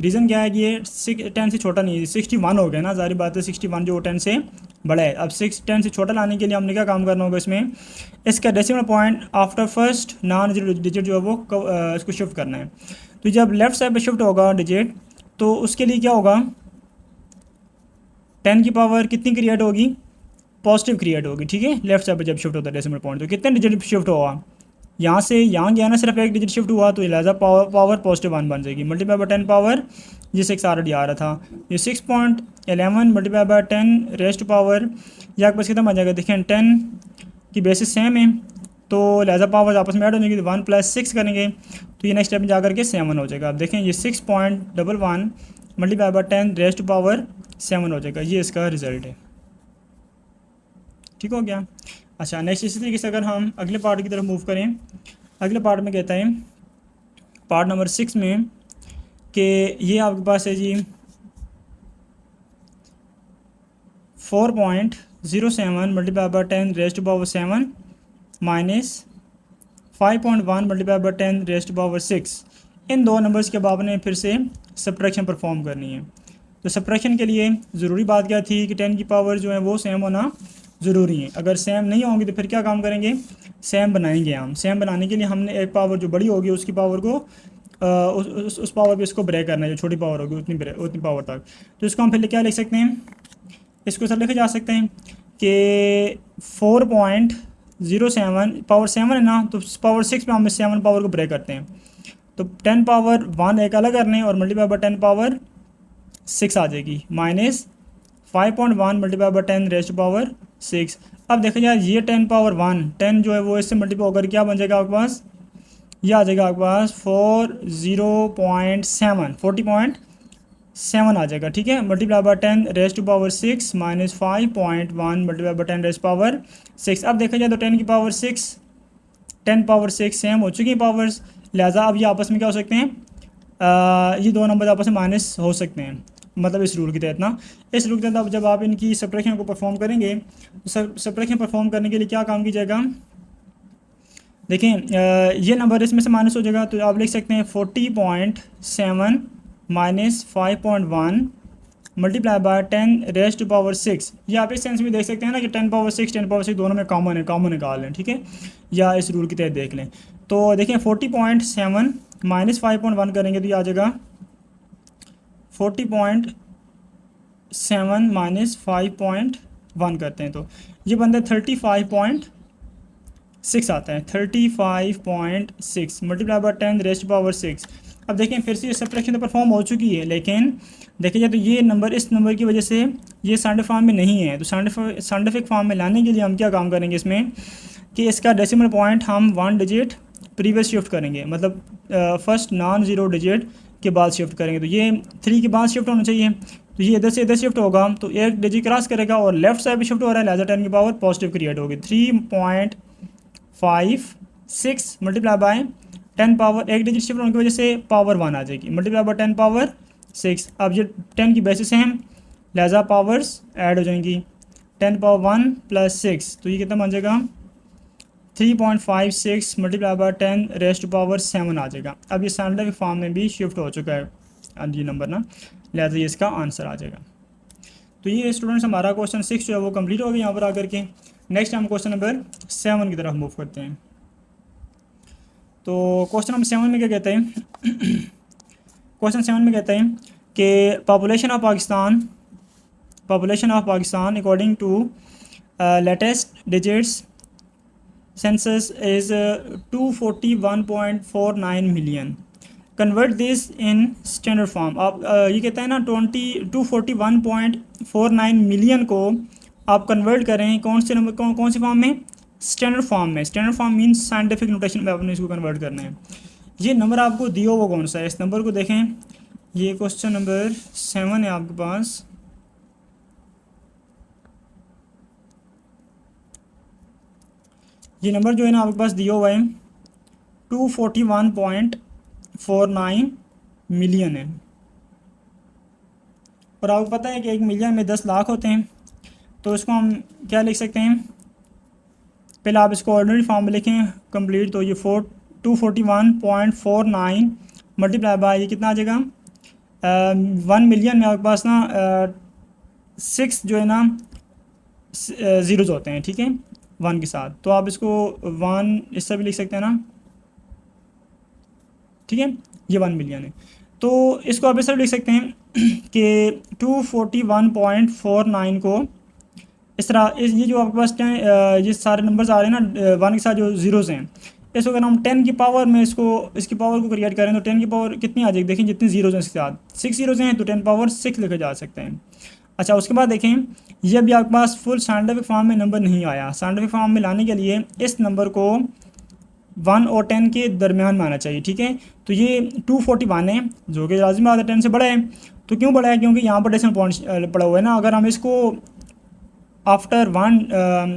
रीज़न क्या है कि ये 10 से छोटा नहीं है, 61 हो गया ना, सारी बात है 61 जो 10 से बड़ा है। अब 10 से छोटा लाने के लिए हमने क्या काम करना होगा, इसमें इसका decimal point after first non digit जो है वो इसको शिफ्ट करना है। तो जब लेफ्ट साइड पर शिफ्ट होगा डिजिट, तो उसके लिए क्या होगा, 10 की पावर कितनी क्रिएट होगी, पॉजिटिव क्रिएट होगी। ठीक है, लेफ्ट साइड पर जब शिफ्ट होता है डेसिमल पॉइंट, तो कितने डिजिट शिफ्ट होगा, यहाँ से यहाँ गया ना, सिर्फ एक डिजिट शिफ्ट हुआ, तो लिहाजा पावर पॉजिटिव 1 बन जाएगी। मल्टीप्लाई बाय 10 पावर, ये 6 ऑलरेडी आ रहा था, ये 6.11 multiply by 10 raise to power, ये आपके पास कितना बन जाएगा, देखें 10 की बेसिस सेम है, तो लिहाजा पावर आपस में ऐड हो जाएगी, तो 1 + 6 करेंगे तो ये नेक्स्ट स्टेप में जाकर के 7 हो जाएगा। अब देखें ये 6.11 multiply by 10 raise to power 7 हो जाएगा, ये इसका रिज़ल्ट है। ठीक हो गया। अच्छा नेक्स्ट इसी तरीके से अगर हम अगले पार्ट की तरफ मूव करें, अगले पार्ट में कहता है पार्ट नंबर 6 में कि ये आपके पास है जी 4.07 multiply by 10 raise to power 7 minus 5.1 multiply by 10 raise to power 6। इन दो नंबर्स के अब आपने फिर से सब्ट्रैक्शन परफॉर्म करनी है। तो सब्ट्रैक्शन के लिए ज़रूरी बात क्या थी कि 10 की पावर जो है वो सेम होना ज़रूरी है। अगर सेम नहीं होंगी तो फिर क्या काम करेंगे, सेम बनाएंगे हम। सेम बनाने के लिए हमने एक पावर जो बड़ी होगी उसकी पावर को उस पावर पे इसको ब्रेक करना है, जो छोटी पावर होगी उतनी पावर तक। तो इसको हम फिर क्या लिख सकते हैं, इसको सर लिखे जा सकते हैं कि 4.07 पावर 7 है ना, तो पावर 6 में हम 7 पावर को ब्रेक करते हैं, तो 10 पावर 1 एक अलग करने और मल्टीप्लाई बाय 10 पावर 6 आ जाएगी, minus 5.1 multiply by 10 raise to power 6। अब देखा जाए ये 10 पावर 1 10 जो है वो इससे मल्टीप्लाई होकर क्या बन जाएगा आपके पास, ये आ जाएगा आपके पास 40.7 आ जाएगा। ठीक है, multiply by 10 raise to power 6 minus 5.1 multiply by 10 raise power 6। अब देखा जाए तो 10 की पावर 6 10 पावर 6 सेम हो चुकी हैं पावर्स, लिहाजा अब ये आपस में क्या हो सकते हैं, ये दो नंबर आपस में माइनस हो सकते हैं, मतलब इस रूल के तहत ना। इस रूल के तहत अब जब आप इनकी सब्ट्रैक्शन को परफॉर्म करेंगे तो सब्ट्रैक्शन परफॉर्म करने के लिए क्या काम की जाएगा, देखें ये नंबर इसमें से माइनस हो जाएगा, तो आप लिख सकते हैं 40.7 minus 5.1 multiply by 10 raise to power 6। ये आप इस सेंस में देख सकते हैं ना कि 10 पावर 6 दोनों में कॉमन है, कॉमन निकाल लें। ठीक है, या इस रूल के तहत देख लें। तो देखें 40.7 माइनस 5.1 करेंगे तो ये आ जाएगा 40.7 माइनस 5.1 करते हैं तो ये बनता है 35.1 6 आता है, 35.6 मल्टीप्लाई बाय 10 रेस्ट पावर 6। अब देखें फिर से ये सब्ट्रैक्शन तो परफॉर्म हो चुकी है, लेकिन देखिए जाए तो ये नंबर इस नंबर की वजह से ये साइंटिफिक फॉर्म में नहीं है। तो साइंटिफिक फॉर्म में लाने के लिए हम क्या काम करेंगे इसमें कि इसका डेसिमल पॉइंट हम 1 डिजिट प्रीवियस शिफ्ट करेंगे, मतलब फर्स्ट नॉन ज़ीरो डिजिट के बाद शिफ्ट करेंगे। तो ये 3 के बाद शिफ्ट होना चाहिए, तो ये इधर से इधर शिफ्ट होगा तो एक डिजिट क्रॉस करेगा और लेफ्ट साइड भी शिफ्ट हो रहा है, लिहाजा 10 की पावर पॉजिटिव क्रिएट होगी। 3.56 मल्टीप्लाई बाय 10 पावर एक डिजिट शिफ्ट होने की वजह से पावर 1 आ जाएगी, मल्टीप्लाई बाय 10 पावर 6। अब ये 10 की बेसिस हैं, लिहाजा पावर्स ऐड हो जाएंगी, 10 पावर 1 प्लस 6, तो ये कितना बन जाएगा 3.56 मल्टीप्लाई बाय 10 रेस्ट पावर 7 आ जाएगा। अब ये साइंटिफिक फॉर्म में भी शिफ्ट हो चुका है ये नंबर ना, लिहाजा ये इसका आंसर आ जाएगा। तो ये स्टूडेंट्स हमारा क्वेश्चन 6 जो है वो कंप्लीट हो गया यहाँ पर आकर के। नेक्स्ट हम क्वेश्चन नंबर 7 की तरफ मूव करते हैं। तो क्वेश्चन नंबर 7 में क्या कहते हैं क्वेश्चन 7 में कहते हैं कि population of Pakistan according to latest digits census is 241.49 million. Convert this in standard form. आप ये कहते हैं ना 241.49 मिलियन को आप कन्वर्ट करें कौन से नंबर कौन से फॉर्म में, स्टैंडर्ड फॉर्म में। Standard form means scientific notation में आपने इसको कन्वर्ट करना है। ये नंबर आपको दिया वो कौन सा है, इस नंबर को देखें, ये क्वेश्चन नंबर 7 है आपके पास। ये नंबर जो है ना आपके पास दिया हुआ है 241.49 मिलियन है, और आपको पता है कि 1 मिलियन में 10 लाख होते हैं। तो इसको हम क्या लिख सकते हैं, पहले आप इसको ऑर्डिनरी फॉर्म में लिखें कंप्लीट, तो ये 241.49 मल्टीप्लाई बाय ये कितना आ जाएगा 1 मिलियन में आपके पास ना 6 जो है ना ज़ीरोज़ होते हैं, ठीक है 1 के साथ। तो आप इसको 1 इससे भी लिख सकते हैं ना, ठीक है, ये 1 मिलियन है। तो इसको आप ऐसा लिख सकते हैं कि 241.49 को इस तरह ये जो आपके पास ये सारे नंबर्स आ रहे हैं ना 1 के साथ जो ज़ीरोज़ हैं, इसको अगर हम 10 की पावर में इसकी पावर को क्रिएट करें तो 10 की पावर कितनी आ जाएगी, देखें जितने ज़ीरोज़ हैं इसके साथ 6 ज़ीरोज़ हैं तो 10 पावर 6 लिखे जा सकते हैं। अच्छा उसके बाद देखें ये भी आपके पास फुल साइंटिफिक फॉर्म में नंबर नहीं आया। साइंटिफिक फॉर्म में लाने के लिए इस नंबर को 1 और 10 के दरमियान में आना चाहिए, ठीक है। तो ये 241 है जो कि लाजिम बात है 10 से बड़ा है। तो क्यों बड़ा है, क्योंकि यहाँ पर डेसिमल पॉइंट पड़ा हुआ है ना। अगर हम इसको after 1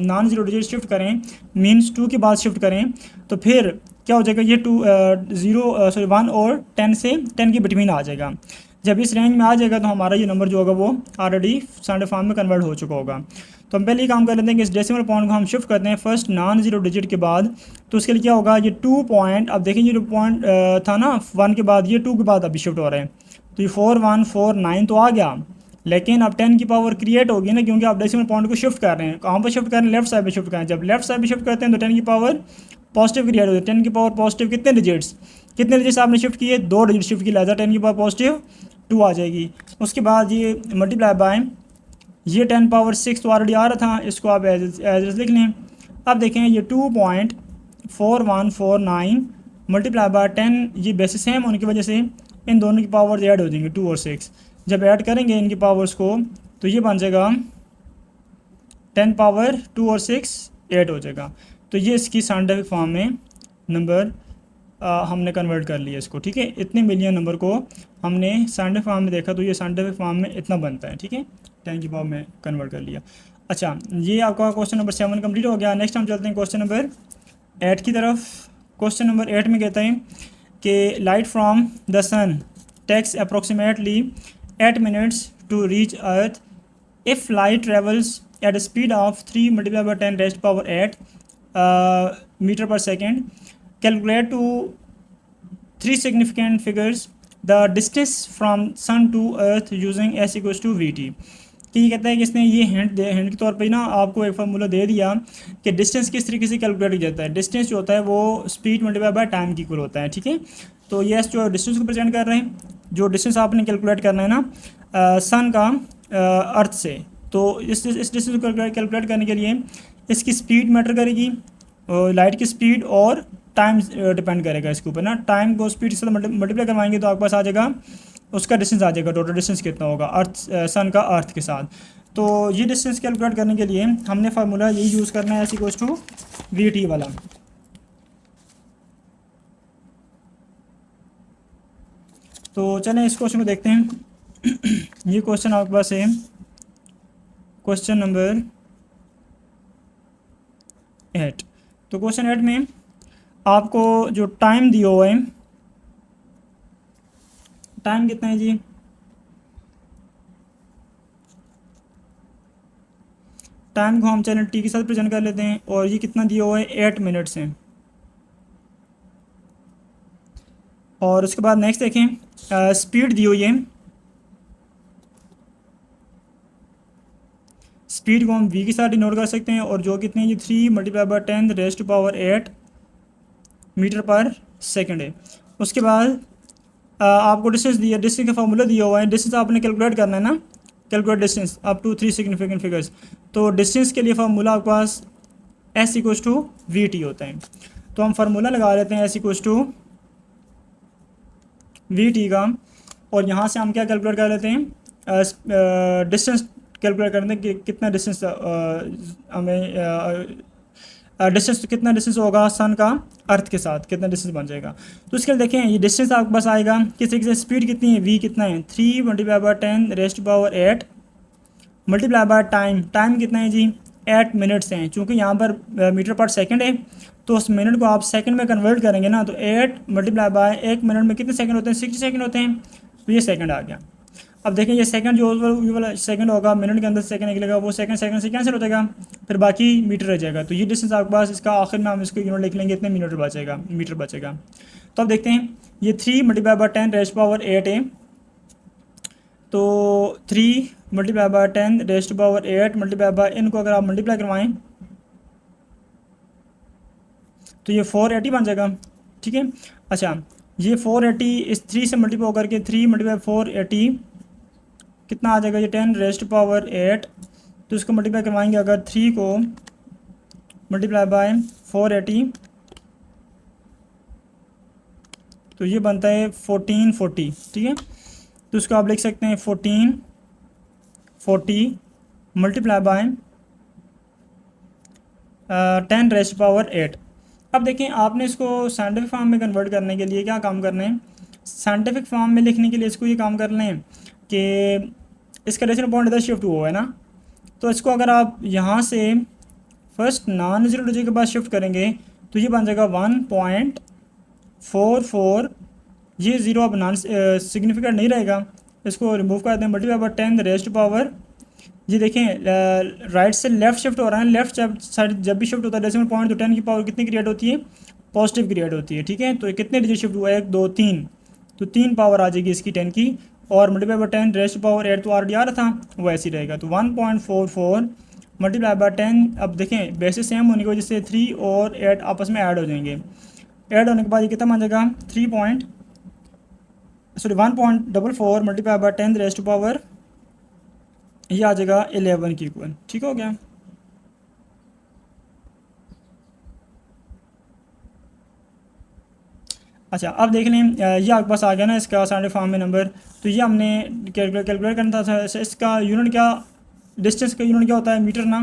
non zero digit shift करें मीन्स 2 के बाद शिफ्ट करें तो फिर क्या हो जाएगा, ये 1 और 10 से 10 के बिटवीन आ जाएगा। जब इस रेंज में आ जाएगा तो हमारा ये नंबर जो होगा वो ऑलरेडी साइंटिफिक फॉर्म में कन्वर्ट हो चुका होगा। तो हम पहले ही काम कर लेते हैं कि इस डेसिमल पॉइंट को हम शिफ्ट करते हैं फर्स्ट नॉन ज़ीरो डिजिट के बाद। तो उसके लिए क्या होगा, ये 2 पॉइंट, अब देखिए ये जो पॉइंट था ना 1 के बाद, ये 2 के बाद अभी शिफ्ट हो रहे हैं। तो ये 4149 तो आ गया, लेकिन अब 10 की पावर क्रिएट होगी ना, क्योंकि आप डेसिमल पॉइंट को शिफ्ट कर रहे हैं। कहाँ पर शिफ्ट कर रहे हैं, लेफ्ट साइड पे शिफ्ट कर रहे हैं। जब लेफ्ट साइड पे शिफ्ट करते हैं तो 10 की पावर पॉजिटिव क्रिएट होती है। 10 की पावर पॉजिटिव कितने डिजिट्स आपने शिफ्ट किए, 2 डिजिट शिफ्ट किया, लिहाजा 10 की पावर पॉजिटिव 2 आ जाएगी। उसके बाद ये मल्टीप्लाई बाय ये 10 पावर 6 तो ऑलरेडी आ रहा था, इसको आप एज लिख लें। अब देखें ये 2.4149 मल्टीप्लाई बाय 10, ये बेसिस सेम होने की वजह से इन दोनों की पावर ऐड हो जाएंगे 2 और 6। जब ऐड करेंगे इनकी पावर्स को तो ये बन जाएगा 10 पावर 2 और 6 8 हो जाएगा। तो ये इसकी साइंटिफिक फॉर्म में नंबर हमने कन्वर्ट कर लिया इसको, ठीक है। इतने मिलियन नंबर को हमने साइंटिफिक फॉर्म में देखा तो ये साइंटिफिक फॉर्म में इतना बनता है, ठीक है, 10 की पावर में कन्वर्ट कर लिया। अच्छा ये आपका क्वेश्चन नंबर 7 कंप्लीट हो गया। नेक्स्ट हम चलते हैं क्वेश्चन नंबर 8 की तरफ। क्वेश्चन नंबर 8 में कहता है कि light from the sun takes approximately 8 minutes to reach earth if light travels at a speed of 3 multiplied by 10 raised to power 8 meter per second. Calculate to 3 significant figures the distance from sun to earth using s equals to vt। कि ये कहता है कि इसने ये hint के तौर पे ना आपको एक फार्मूला दे दिया कि डिस्टेंस किस तरीके से कैलकुलेट किया जाता है। डिस्टेंस जो होता है वो स्पीड मल्टीप्लाई बाय टाइम की इक्वल होता है, ठीक है। तो ये जो डिस्टेंस को प्रेजेंट कर रहे हैं, जो डिस्टेंस आपने कैलकुलेट करना है ना सन का अर्थ से, तो इस डिस्टेंस को कैलकुलेट करने के लिए इसकी स्पीड मैटर करेगी, लाइट की स्पीड और टाइम डिपेंड करेगा इसके ऊपर ना। टाइम को स्पीड से मल्टीप्लाई करवाएंगे तो आपके पास आ जाएगा उसका डिस्टेंस आ जाएगा, टोटल डिस्टेंस कितना होगा अर्थ सन का अर्थ के साथ। तो ये डिस्टेंस कैलकुलेट करने के लिए हमने फार्मूला यही यूज़ करना है, =VT वाला। तो चलें इस क्वेश्चन को देखते हैं। ये क्वेश्चन आपके पास है क्वेश्चन नंबर 8। तो क्वेश्चन 8 में आपको जो टाइम दिया हुआ है, टाइम कितना है जी, टाइम को हम चैनल टी के साथ प्रेजेंट कर लेते हैं और ये कितना दिया हुआ है 8 मिनट्स हैं। और उसके बाद नेक्स्ट देखें स्पीड दी हुई है, स्पीड को हम v के साथ डिनोट कर सकते हैं और जो कितनी है ये 3 × 10⁻⁸ मीटर पर सेकंड है। उसके बाद आपको डिस्टेंस दिया, डिस्टेंस का फार्मूला दिया हुआ है, डिस्टेंस आपने कैलकुलेट करना है ना, calculate distance up to 3 significant figures. तो डिस्टेंस के लिए फार्मूला आपके पास S=VT होता है। तो हम फार्मूला लगा लेते हैं S=VT का, और यहाँ से हम क्या कैलकुलेट कर लेते हैं, डिस्टेंस कैलकुलेट करते हैं कि कितना डिस्टेंस हमें डिस्टेंस कितना डिस्टेंस होगा सन का अर्थ के साथ, कितना डिस्टेंस बन जाएगा। तो इसके लिए देखें ये डिस्टेंस आपके पास आएगा किस तरीके से, स्पीड कितनी है v कितना है 3 × 10⁻⁸ मल्टीप्लाई बाय टाइम, टाइम कितना है जी 8 मिनट्स हैं। चूँकि यहाँ पर मीटर पर सेकंड है तो उस मिनट को आप सेकंड में कन्वर्ट करेंगे ना, तो 8 मल्टीप्लाई बाय 1 मिनट में कितने सेकंड होते हैं 60 सेकंड होते हैं। तो ये सेकंड आ गया। अब देखें ये सेकंड जो ये वाला सेकंड होगा मिनट के अंदर सेकंड निकलेगा, वो सेकंड से कैंसिल हो जाएगा, फिर बाकी मीटर रह जाएगा। तो ये डिस्टेंस आपके पास, इसका आखिर में हम इसको यूनिट लिख लेंगे, इतने मीटर बचेगा। तो अब देखते हैं ये 3 × 10⁸ है। तो 3 × 10⁸ मल्टीप्लाई बाय, इनको अगर आप मल्टीप्लाई करवाएं तो ये 480 बन जाएगा, ठीक है। अच्छा ये 480 इस 3 से मल्टीप्लाई होकर के 3 × 480 कितना आ जाएगा, ये 10⁸। तो इसको मल्टीप्लाई करवाएंगे अगर 3 को मल्टीप्लाई बाय 480 तो ये बनता है 1440, ठीक है। तो इसको आप लिख सकते हैं 1440 मल्टीप्लाई बाय 10⁸। अब देखें आपने इसको साइंटिफिक फॉर्म में कन्वर्ट करने के लिए क्या काम करना है, साइंटिफिक फॉर्म में लिखने के लिए इसको ये काम कर लें कि इसका डेसिमल पॉइंट इधर शिफ्ट हुआ है ना, तो इसको अगर आप यहाँ से फर्स्ट नॉन जीरो डिजिट के बाद शिफ्ट करेंगे तो ये बन जाएगा 1.44। ये ज़ीरो अब नॉन सिग्निफिकेंट नहीं रहेगा, इसको रिमूव कर दें, मल्टीप्लाई बाय 10⁻। ये देखें राइट से लेफ़्ट शिफ्ट हो रहा है, लेफ्ट साइड जब भी शिफ्ट होता है डेसिमल पॉइंट तो 10 की पावर कितनी क्रिएट होती है, पॉजिटिव क्रिएट होती है, ठीक है। तो कितने डिजिट शिफ्ट हुआ है 1 2 3, तो 3 पावर आ जाएगी इसकी 10 की, और मल्टीप्लाई बाय 10⁸ तो ऑलरेडी आ रहा था वो ऐसे ही रहेगा। तो 1.44 मल्टीप्लाई बाय 10। अब देखें बेसिस सेम होने की वजह से 3 और 8 आपस में ऐड हो जाएंगे, ऐड होने के बाद ये कितना बन जाएगा 1.44 मल्टीप्लाई बाय 10⁻, ये आ जाएगा 11 की इक्वल, ठीक हो गया। अच्छा अब देख लें ये आपके पास आ गया ना इसका साइंटिफिक फॉर्म में नंबर। तो ये हमने कैलकुलेट करना था, इसका यूनिट क्या, डिस्टेंस का यूनिट क्या होता है मीटर ना,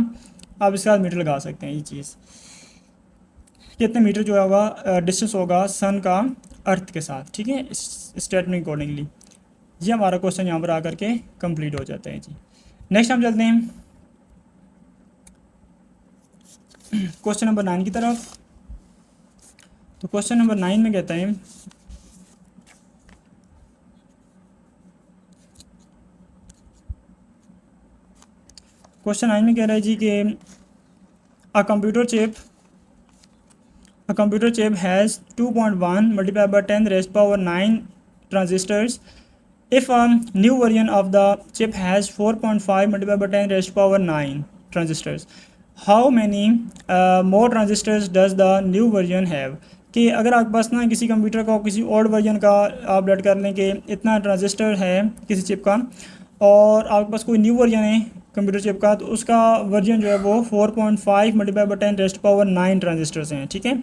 आप इसके साथ मीटर लगा सकते हैं। ये चीज़ कितने मीटर जो होगा डिस्टेंस होगा सन का अर्थ के साथ, ठीक है, इस स्टेटमेंट अकॉर्डिंगली। ये हमारा क्वेश्चन यहाँ पर आकर के कंप्लीट हो जाता है जी। नेक्स्ट हम चलते हैं क्वेश्चन नंबर 9 की तरफ। तो क्वेश्चन नंबर 9 में कहता है क्वेश्चन 9 में कह रहा है जी कि a computer chip has 2.1 multiply by 10⁻9 transistors. If a new version of the chip has 4.5 multiplied by 10⁻9 transistors, how many more transistors does the new version have? कि अगर आपके पास ना किसी कंप्यूटर का किसी ओल्ड वर्जन का आप लेट कर लें कि इतना ट्रांजिस्टर है किसी चिप का, और आपके पास कोई न्यू वर्जन है कंप्यूटर चिप का, तो उसका वर्जन जो है वो 4.5 multiply by 10 rest power 9 transistors हैं, ठीक है।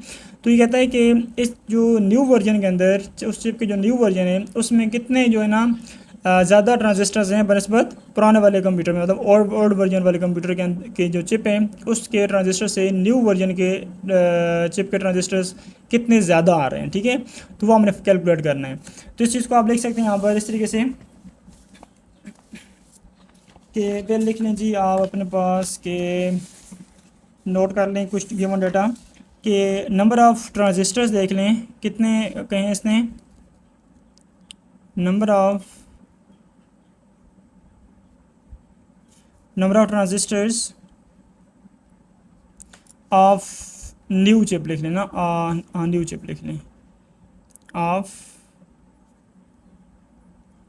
तो ये कहता है कि इस जो न्यू वर्जन के अंदर, उस चिप के जो न्यू वर्जन है उसमें कितने जो है ना ज़्यादा ट्रांजिस्टर्स हैं बनस्बत पुराने वाले कंप्यूटर में, मतलब ओल्ड वर्जन वाले कंप्यूटर के जो चिप हैं उसके ट्रांजिस्टर से न्यू वर्जन के चिप के ट्रांजिस्टर्स कितने ज़्यादा आ रहे हैं, ठीक है। तो वो हमने कैलकुलेट करना है। तो इस चीज़ को आप लिख सकते हैं यहाँ पर इस तरीके से कि पहले लिख लें जी आप अपने पास के नोट कर लें कुछ गिवन डाटा कि नंबर ऑफ़ ट्रांजिस्टर्स देख लें कितने कहें इसने, number of transistors of new chip लिख लें ना, न्यू चिप लिख लें ऑफ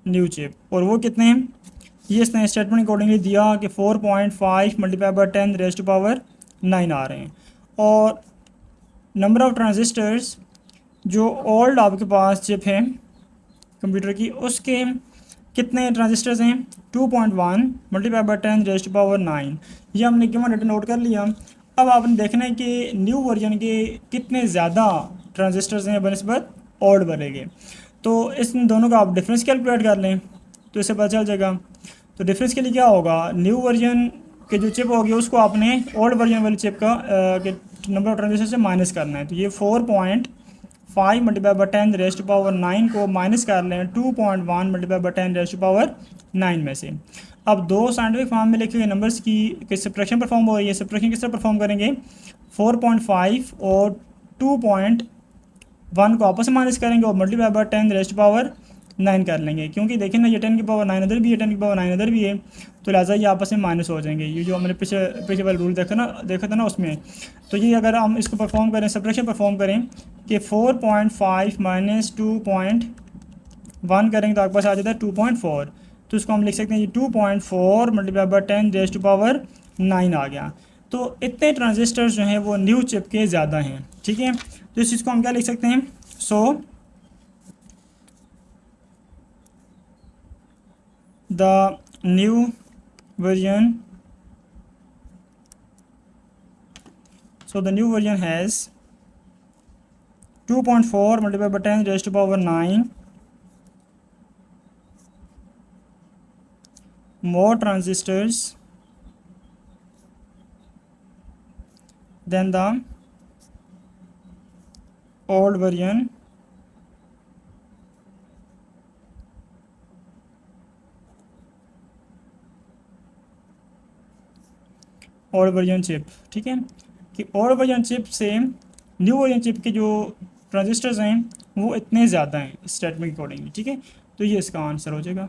न्यू चिप, और वो कितने हैं ये इसने स्टेटमेंट अकॉर्डिंगली दिया कि 4.5 multiply by 10 raise to power 9 आ रहे हैं। और नंबर ऑफ़ ट्रांजिस्टर्स जो ओल्ड आपके पास चिप है कंप्यूटर की उसके कितने ट्रांजिस्टर्स हैं 2.1 multiply by 10 raise to power 9, ये हमने गिवन डाटा नोट कर लिया। अब आपने देखना है कि न्यू वर्जन के कितने ज़्यादा ट्रांजिस्टर्स हैं बनस्बत ओल्ड वाले के। तो इन दोनों का आप डिफरेंस कैलकुलेट कर लें तो इससे पता चल जाएगा। तो डिफरेंस के लिए क्या होगा, न्यू वर्जन के जो चिप होगी उसको आपने ओल्ड वर्जन वाली चिप का के नंबर ऑफ ट्रांजिस्टर से माइनस करना है। तो ये 4.5 multiply by 10 raise to power 9 को माइनस कर लें 2.1 multiply by 10 raise to power 9 में से। अब दो साइंटिफिक फॉर्म में लिखे गए नंबर्स की सब्ट्रैक्शन परफॉर्म हो रही है। सब्ट्रैक्शन किस तरह परफॉर्म करेंगे, 4.5 और 2.1 को आपस में माइनस करेंगे और multiply by 10 raise to power 9 कर लेंगे, क्योंकि देखें ना ये 10 की पावर 9 इधर भी है, 10 की पावर 9 इधर भी है, तो लिहाजा ये आपस में माइनस हो जाएंगे। ये जो हमने पीछे वाला रूल देखा था ना उसमें। तो ये अगर हम इसको परफॉर्म करें, सब्ट्रैक्शन परफॉर्म करें कि 4.5 माइनस 2.1 करेंगे तो आपके पास आ जाता है 2.4। तो इसको हम लिख सकते हैं ये 2.4 multiply by 10 raise to power 9 आ गया। तो इतने ट्रांजिस्टर्स जो हैं वो न्यू चिप के ज़्यादा हैं, ठीक है। तो इस चीज़ को हम क्या लिख सकते हैं, सो the new version has 2.4 multiplied by 10 raised to power 9 more transistors than the old version old version chip, ठीक है। कि ओल्ड वर्जन चिप से न्यू वर्जन चिप के जो ट्रांजिस्टर्स हैं वो इतने ज़्यादा हैं स्टेटमेंट के अकॉर्डिंगली, ठीक है। तो ये इसका आंसर हो जाएगा।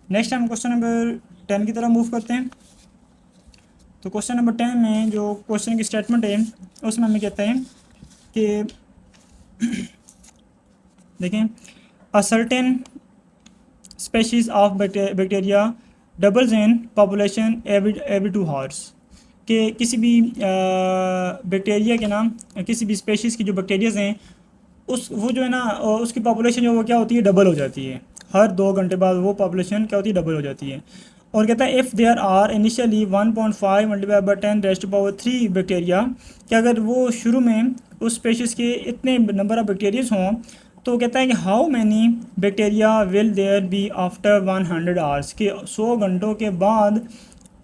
नेक्स्ट हम क्वेश्चन नंबर 10 की तरफ मूव करते हैं। तो क्वेश्चन नंबर 10 में जो क्वेश्चन की स्टेटमेंट है उसमें हमें कहता है कि देखें a certain species of bacteria doubles in population every 2 hours, कि किसी भी बैक्टीरिया के नाम किसी भी स्पेशीज़ की जो बैक्टीरियाज हैं वो जो है ना उसकी पॉपुलेशन जो वो क्या होती है डबल हो जाती है, हर 2 घंटे बाद वो पॉपुलेशन क्या होती है डबल हो जाती है। और कहता है if there are initially 1.5 multiply by 10 raise to power 3 bacteria, कि अगर वो शुरू में उस स्पेशीज़ के इतने नंबर ऑफ़ बैक्टीरियाज हों, तो कहता है कि how many bacteria will there be after 100 hours, के 100 घंटों के बाद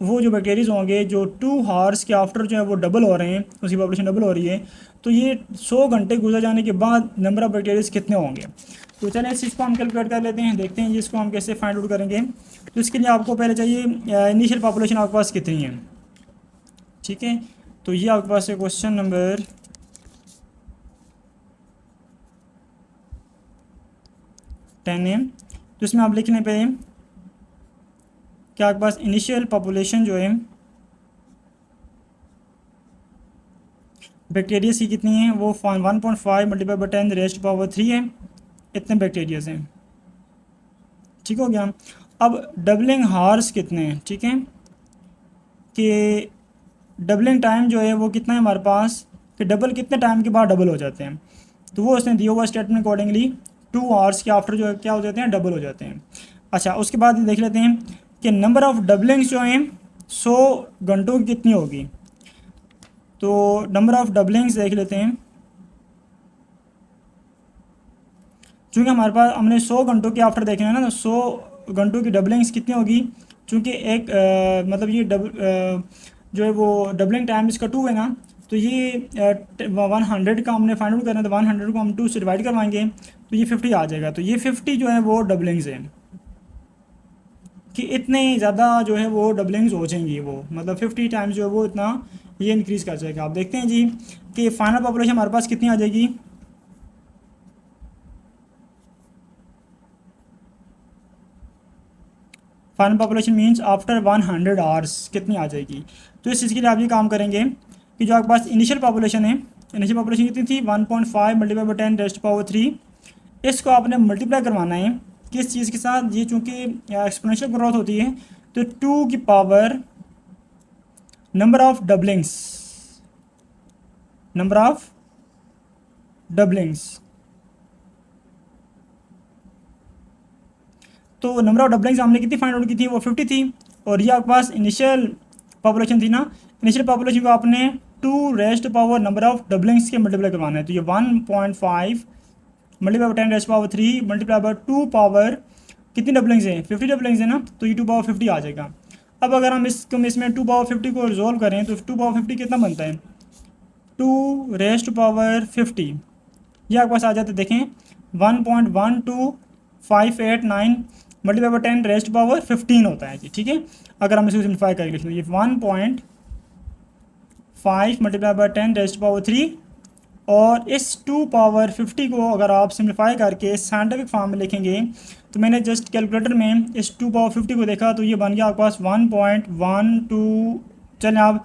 वो जो बैक्टीरियाज होंगे जो 2 आवर्स के आफ्टर जो है वो डबल हो रहे हैं, उसकी पॉपुलेशन डबल हो रही है, तो ये 100 घंटे गुजर जाने के बाद नंबर ऑफ़ बैक्टीरियाज कितने होंगे। तो चलिए इस चीज़ को हम कैलकुलेट कर लेते हैं, देखते हैं जी इसको हम कैसे फाइंड आउट करेंगे। तो इसके लिए आपको पहले चाहिए इनिशियल पॉपुलेशन आपके पास कितनी है, ठीक है। तो ये आपके पास है क्वेश्चन नंबर 10 है। तो इसमें आप लिखने पे क्या आपके पास इनिशियल पॉपुलेशन जो है बैक्टीरियाज की कितनी है, वो 1.5 multiply by 10 raise to power 3 है, इतने बैक्टीरियाज हैं, ठीक हो गया। अब डबलिंग हार्स कितने हैं, ठीक है, कि डबलिंग टाइम जो है वो कितना है हमारे पास, कि डबल कितने टाइम के बाद डबल हो जाते हैं। तो वो उसने दिया हुआ स्टेटमेंट अकॉर्डिंगली 2 आवर्स के आफ्टर जो है क्या हो जाते हैं डबल हो जाते हैं। अच्छा, उसके बाद देख लेते हैं कि नंबर ऑफ़ डबलिंग्स जो हैं 100 घंटों की कितनी होगी। तो नंबर ऑफ़ डबलिंग्स देख लेते हैं। चूँकि हमारे पास हमने 100 घंटों के आफ्टर देखना है ना, तो 100 घंटों की डबलिंग्स कितनी होगी। चूँकि एक मतलब ये जो है वो डबलिंग टाइम इसका 2 है ना, तो ये 100 का हमने फाइंड आउट करना है, तो 100 को हम 2 से डिवाइड करवाएंगे तो ये 50 आ जाएगा। तो ये 50 जो है वो डबलिंग्स हैं कि इतने ज़्यादा जो है वो डबलिंग्स हो जाएंगी, वो मतलब 50 टाइम्स जो है वो इतना ये इंक्रीज़ कर जाएगा। आप देखते हैं जी कि फाइनल पॉपुलेशन हमारे पास कितनी आ जाएगी। Final population means after 100 hours कितनी आ जाएगी। तो इस चीज़ के लिए आप ये काम करेंगे कि जो आपके पास इनिशियल पॉपुलेशन है, इनिशियल पॉपुलेशन कितनी थी 1.5 मल्टीप्लाई बाई 10 रेस्ट पावर 3, इसको आपने मल्टीप्लाई करवाना है किस चीज़ के साथ। ये चूँकि एक्सपोनेंशियल ग्रोथ होती है तो 2 की power number of doublings, number of doublings. तो नंबर ऑफ डबलिंग्स हमने कितनी फाइंड आउट की थी, वो 50 थी। और ये आपके पास इनिशियल पॉपुलेशन थी ना, इनिशियल पॉपुलेशन को आपने 2 रेस्ट पावर नंबर ऑफ डबलिंग्स के मल्टीप्लाई करवाना है। तो ये 1.5 multiply by 10 rest power 3 multiply by 2 power कितनी डबलिंग्स हैं, 50 डबलिंग्स है ना, तो ये 2 पावर 50 आ जाएगा। अब अगर हम इसमें 2 पावर 50 को रिजोल्व करें तो 2 पावर 50 कितना बनता है, 2 रेस्ट पावर 50। ये आपके पास आ जाता है, देखें 1.12589 मल्टीप्लाई बाई 10 रेस्ट पावर 15 होता है जी। ठीक है, अगर हम इसको सिम्प्लीफाई करके लिखें तो ये 1.5 मल्टीप्लाई बाई 10 रेस्ट पावर 3, और इस 2 पावर 50 को अगर आप सिम्प्लीफाई करके साइंटिफिक फॉर्म में लिखेंगे, तो मैंने जस्ट कैलकुलेटर में इस 2 पावर 50 को देखा तो ये बन गया आपके पास 1.12। चलें आप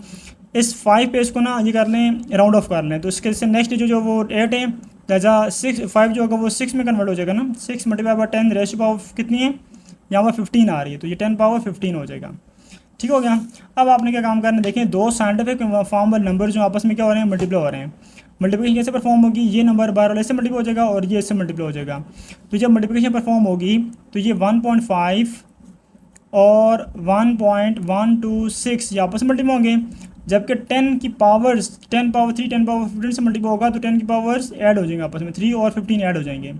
इस 5 पे इसको ना ये कर लें, राउंड ऑफ कर लें, तो इसके से नेक्स्ट जो वो 8 है, लिहाजा 5 जो होगा वो 6 में कन्वर्ट हो जाएगा ना। 6 मल्टीप्लाई बाई 10 रेस्ट पावर कितनी है, यहाँ पर 15 आ रही है, तो ये 10 पावर 15 हो जाएगा। ठीक हो गया। अब आपने क्या काम करना है, देखें दो साइंटिफिक फॉर्म वाले नंबर जो आपस में क्या हो रहे हैं, मल्टीप्लाई हो रहे हैं। मल्टीप्लिकेशन कैसे परफॉर्म होगी, ये नंबर बार वाले से मल्टीप्लाई हो जाएगा और ये इससे मल्टीप्लाई हो जाएगा। तो जब मल्टीप्लिकेशन परफॉर्म होगी तो ये 1.5 और 1.126 ये आपस में मल्टीप्लाई होंगे, जबकि 10 की पावर्स 10 पावर 3 10 पावर 15 से मल्टीप्लाई होगा तो 10 की पावर्स ऐड हो जाएंगे आपस में, 3 और 15 ऐड हो जाएंगे।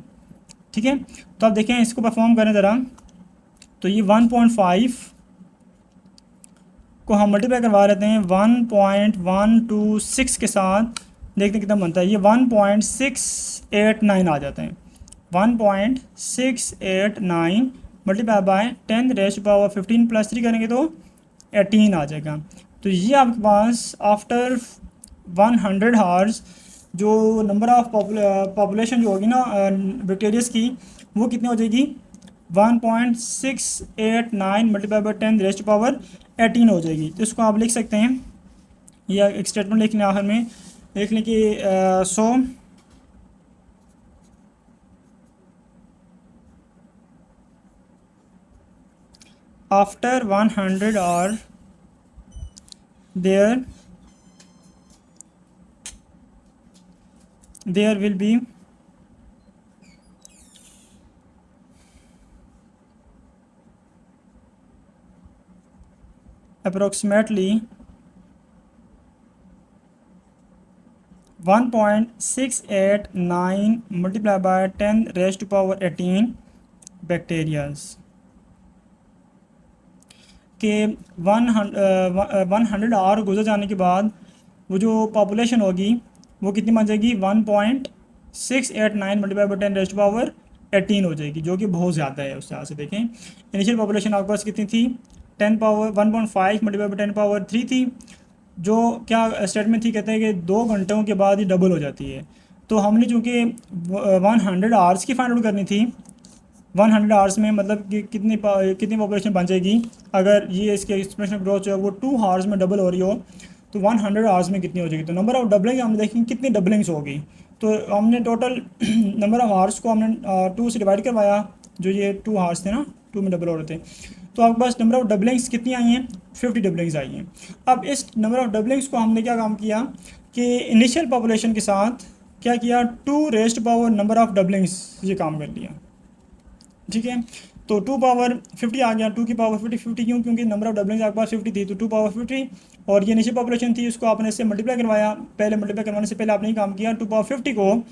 ठीक है, तो आप देखें इसको परफॉर्म करें ज़रा, तो ये 1.5 को हम मल्टीप्लाई करवा लेते हैं 1.126 के साथ, देखते हैं कितना बनता है। ये 1.689 आ जाता है, 1.689 multiply by 10 rest power 15 plus 3 करेंगे तो 18 आ जाएगा। तो ये आपके पास आफ्टर 100 हार्स जो नंबर ऑफ पॉपुलेशन जो होगी ना बैक्टीरियस की, वो कितनी हो जाएगी 1.689 मल्टीप्लाई बाई 10 रेस्ट पावर 18 हो जाएगी। तो इसको आप लिख सकते हैं, या एक स्टेटमेंट लिख लें आखिर में, लिख लें कि so after 100 hour there will be approximately 1.689 multiplied by 10 raised to power 18 bacterias के 100 आवर गुजर जाने के बाद वो जो पॉपुलेशन होगी वो कितनी बन जाएगी 1.689 मल्टीप्लाई बाई 10 रेस्ट पावर 18 हो जाएगी, जो कि बहुत ज़्यादा है। उस तरह से देखें इनिशियल पॉपुलेशन आपके पास कितनी थी 10 पावर 1.5 मल्टीप्लाई बाई 10 पावर 3 थी, जो क्या स्टेटमेंट थी, कहते हैं कि 2 घंटों के बाद ही डबल हो जाती है। तो हमने चूँकि 100 आवर्स की फाइंड आउट करनी थी, 100 आवर्स में मतलब कि कितनी पॉपुलेशन बन जाएगी अगर ये इसके एक्सप्रेशन ग्रोथ जो है वो 2 आवर्स में डबल हो रही हो, तो 100 आवर्स में कितनी हो जाएगी। तो नंबर ऑफ डबलिंग हम देखेंगे कितनी डबलिंग्स होगी। तो हमने टोटल नंबर ऑफ आवर्स को हमने 2 से डिवाइड करवाया, जो ये 2 आवर्स थे ना, 2 में डबल हो रहे थे, तो आपके पास नंबर ऑफ डबलिंग्स कितनी आई हैं 50 डबलिंग्स आई हैं। अब इस नंबर ऑफ डबलिंग्स को हमने क्या काम किया कि इनिशियल पॉपुलेशन के साथ क्या किया 2 रेस्ट पावर नंबर ऑफ डबलिंग्स ये काम कर लिया। ठीक है, तो 2 पावर 50 आ गया, 2 की पावर 50, 50 क्यों? क्योंकि नंबर ऑफ डबलिंग्स आपके पास 50 थी, तो 2 पावर 50, और ये नीचे पॉपुलेशन थी, उसको आपने इससे मल्टीप्लाई करवाया। पहले मल्टीप्लाई करवाने से पहले आपने ये काम किया, 2 पावर 50 को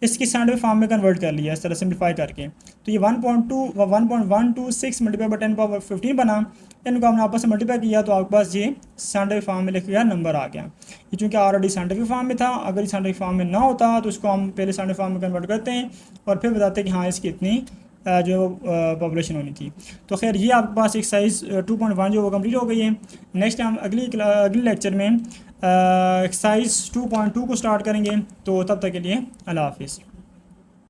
इसकी स्टैंडर्ड फॉर्म में कन्वर्ट कर लिया, इस तरह सिम्प्लीफाई करके। तो ये 1.126 मल्टीप्लाई बाई 10 पावर 15 बना। इनको हमने आपस में मल्टीप्लाई किया तो आपके पास ये साइंटिफिक फॉर्म में लिखा गया नंबर आ गया। ये चूँकि ऑलरेडी साइंटिफिक फॉर्म में था, अगर ये साइंटिफिक फॉर्म में ना होता तो इसको हम पहले साइंटिफिक फॉर्म में कन्वर्ट करते हैं और फिर बताते हैं कि हाँ इसकी इतनी जो पॉपुलेशन होनी थी। तो खैर ये आपके पास एक्सरसाइज 2.1 जो वो कम्प्लीट हो गई है। नेक्स्ट हम अगली लेक्चर में एक्सरसाइज 2.2 को स्टार्ट करेंगे। तो तब तक के लिए अल्लाह हाफिज़।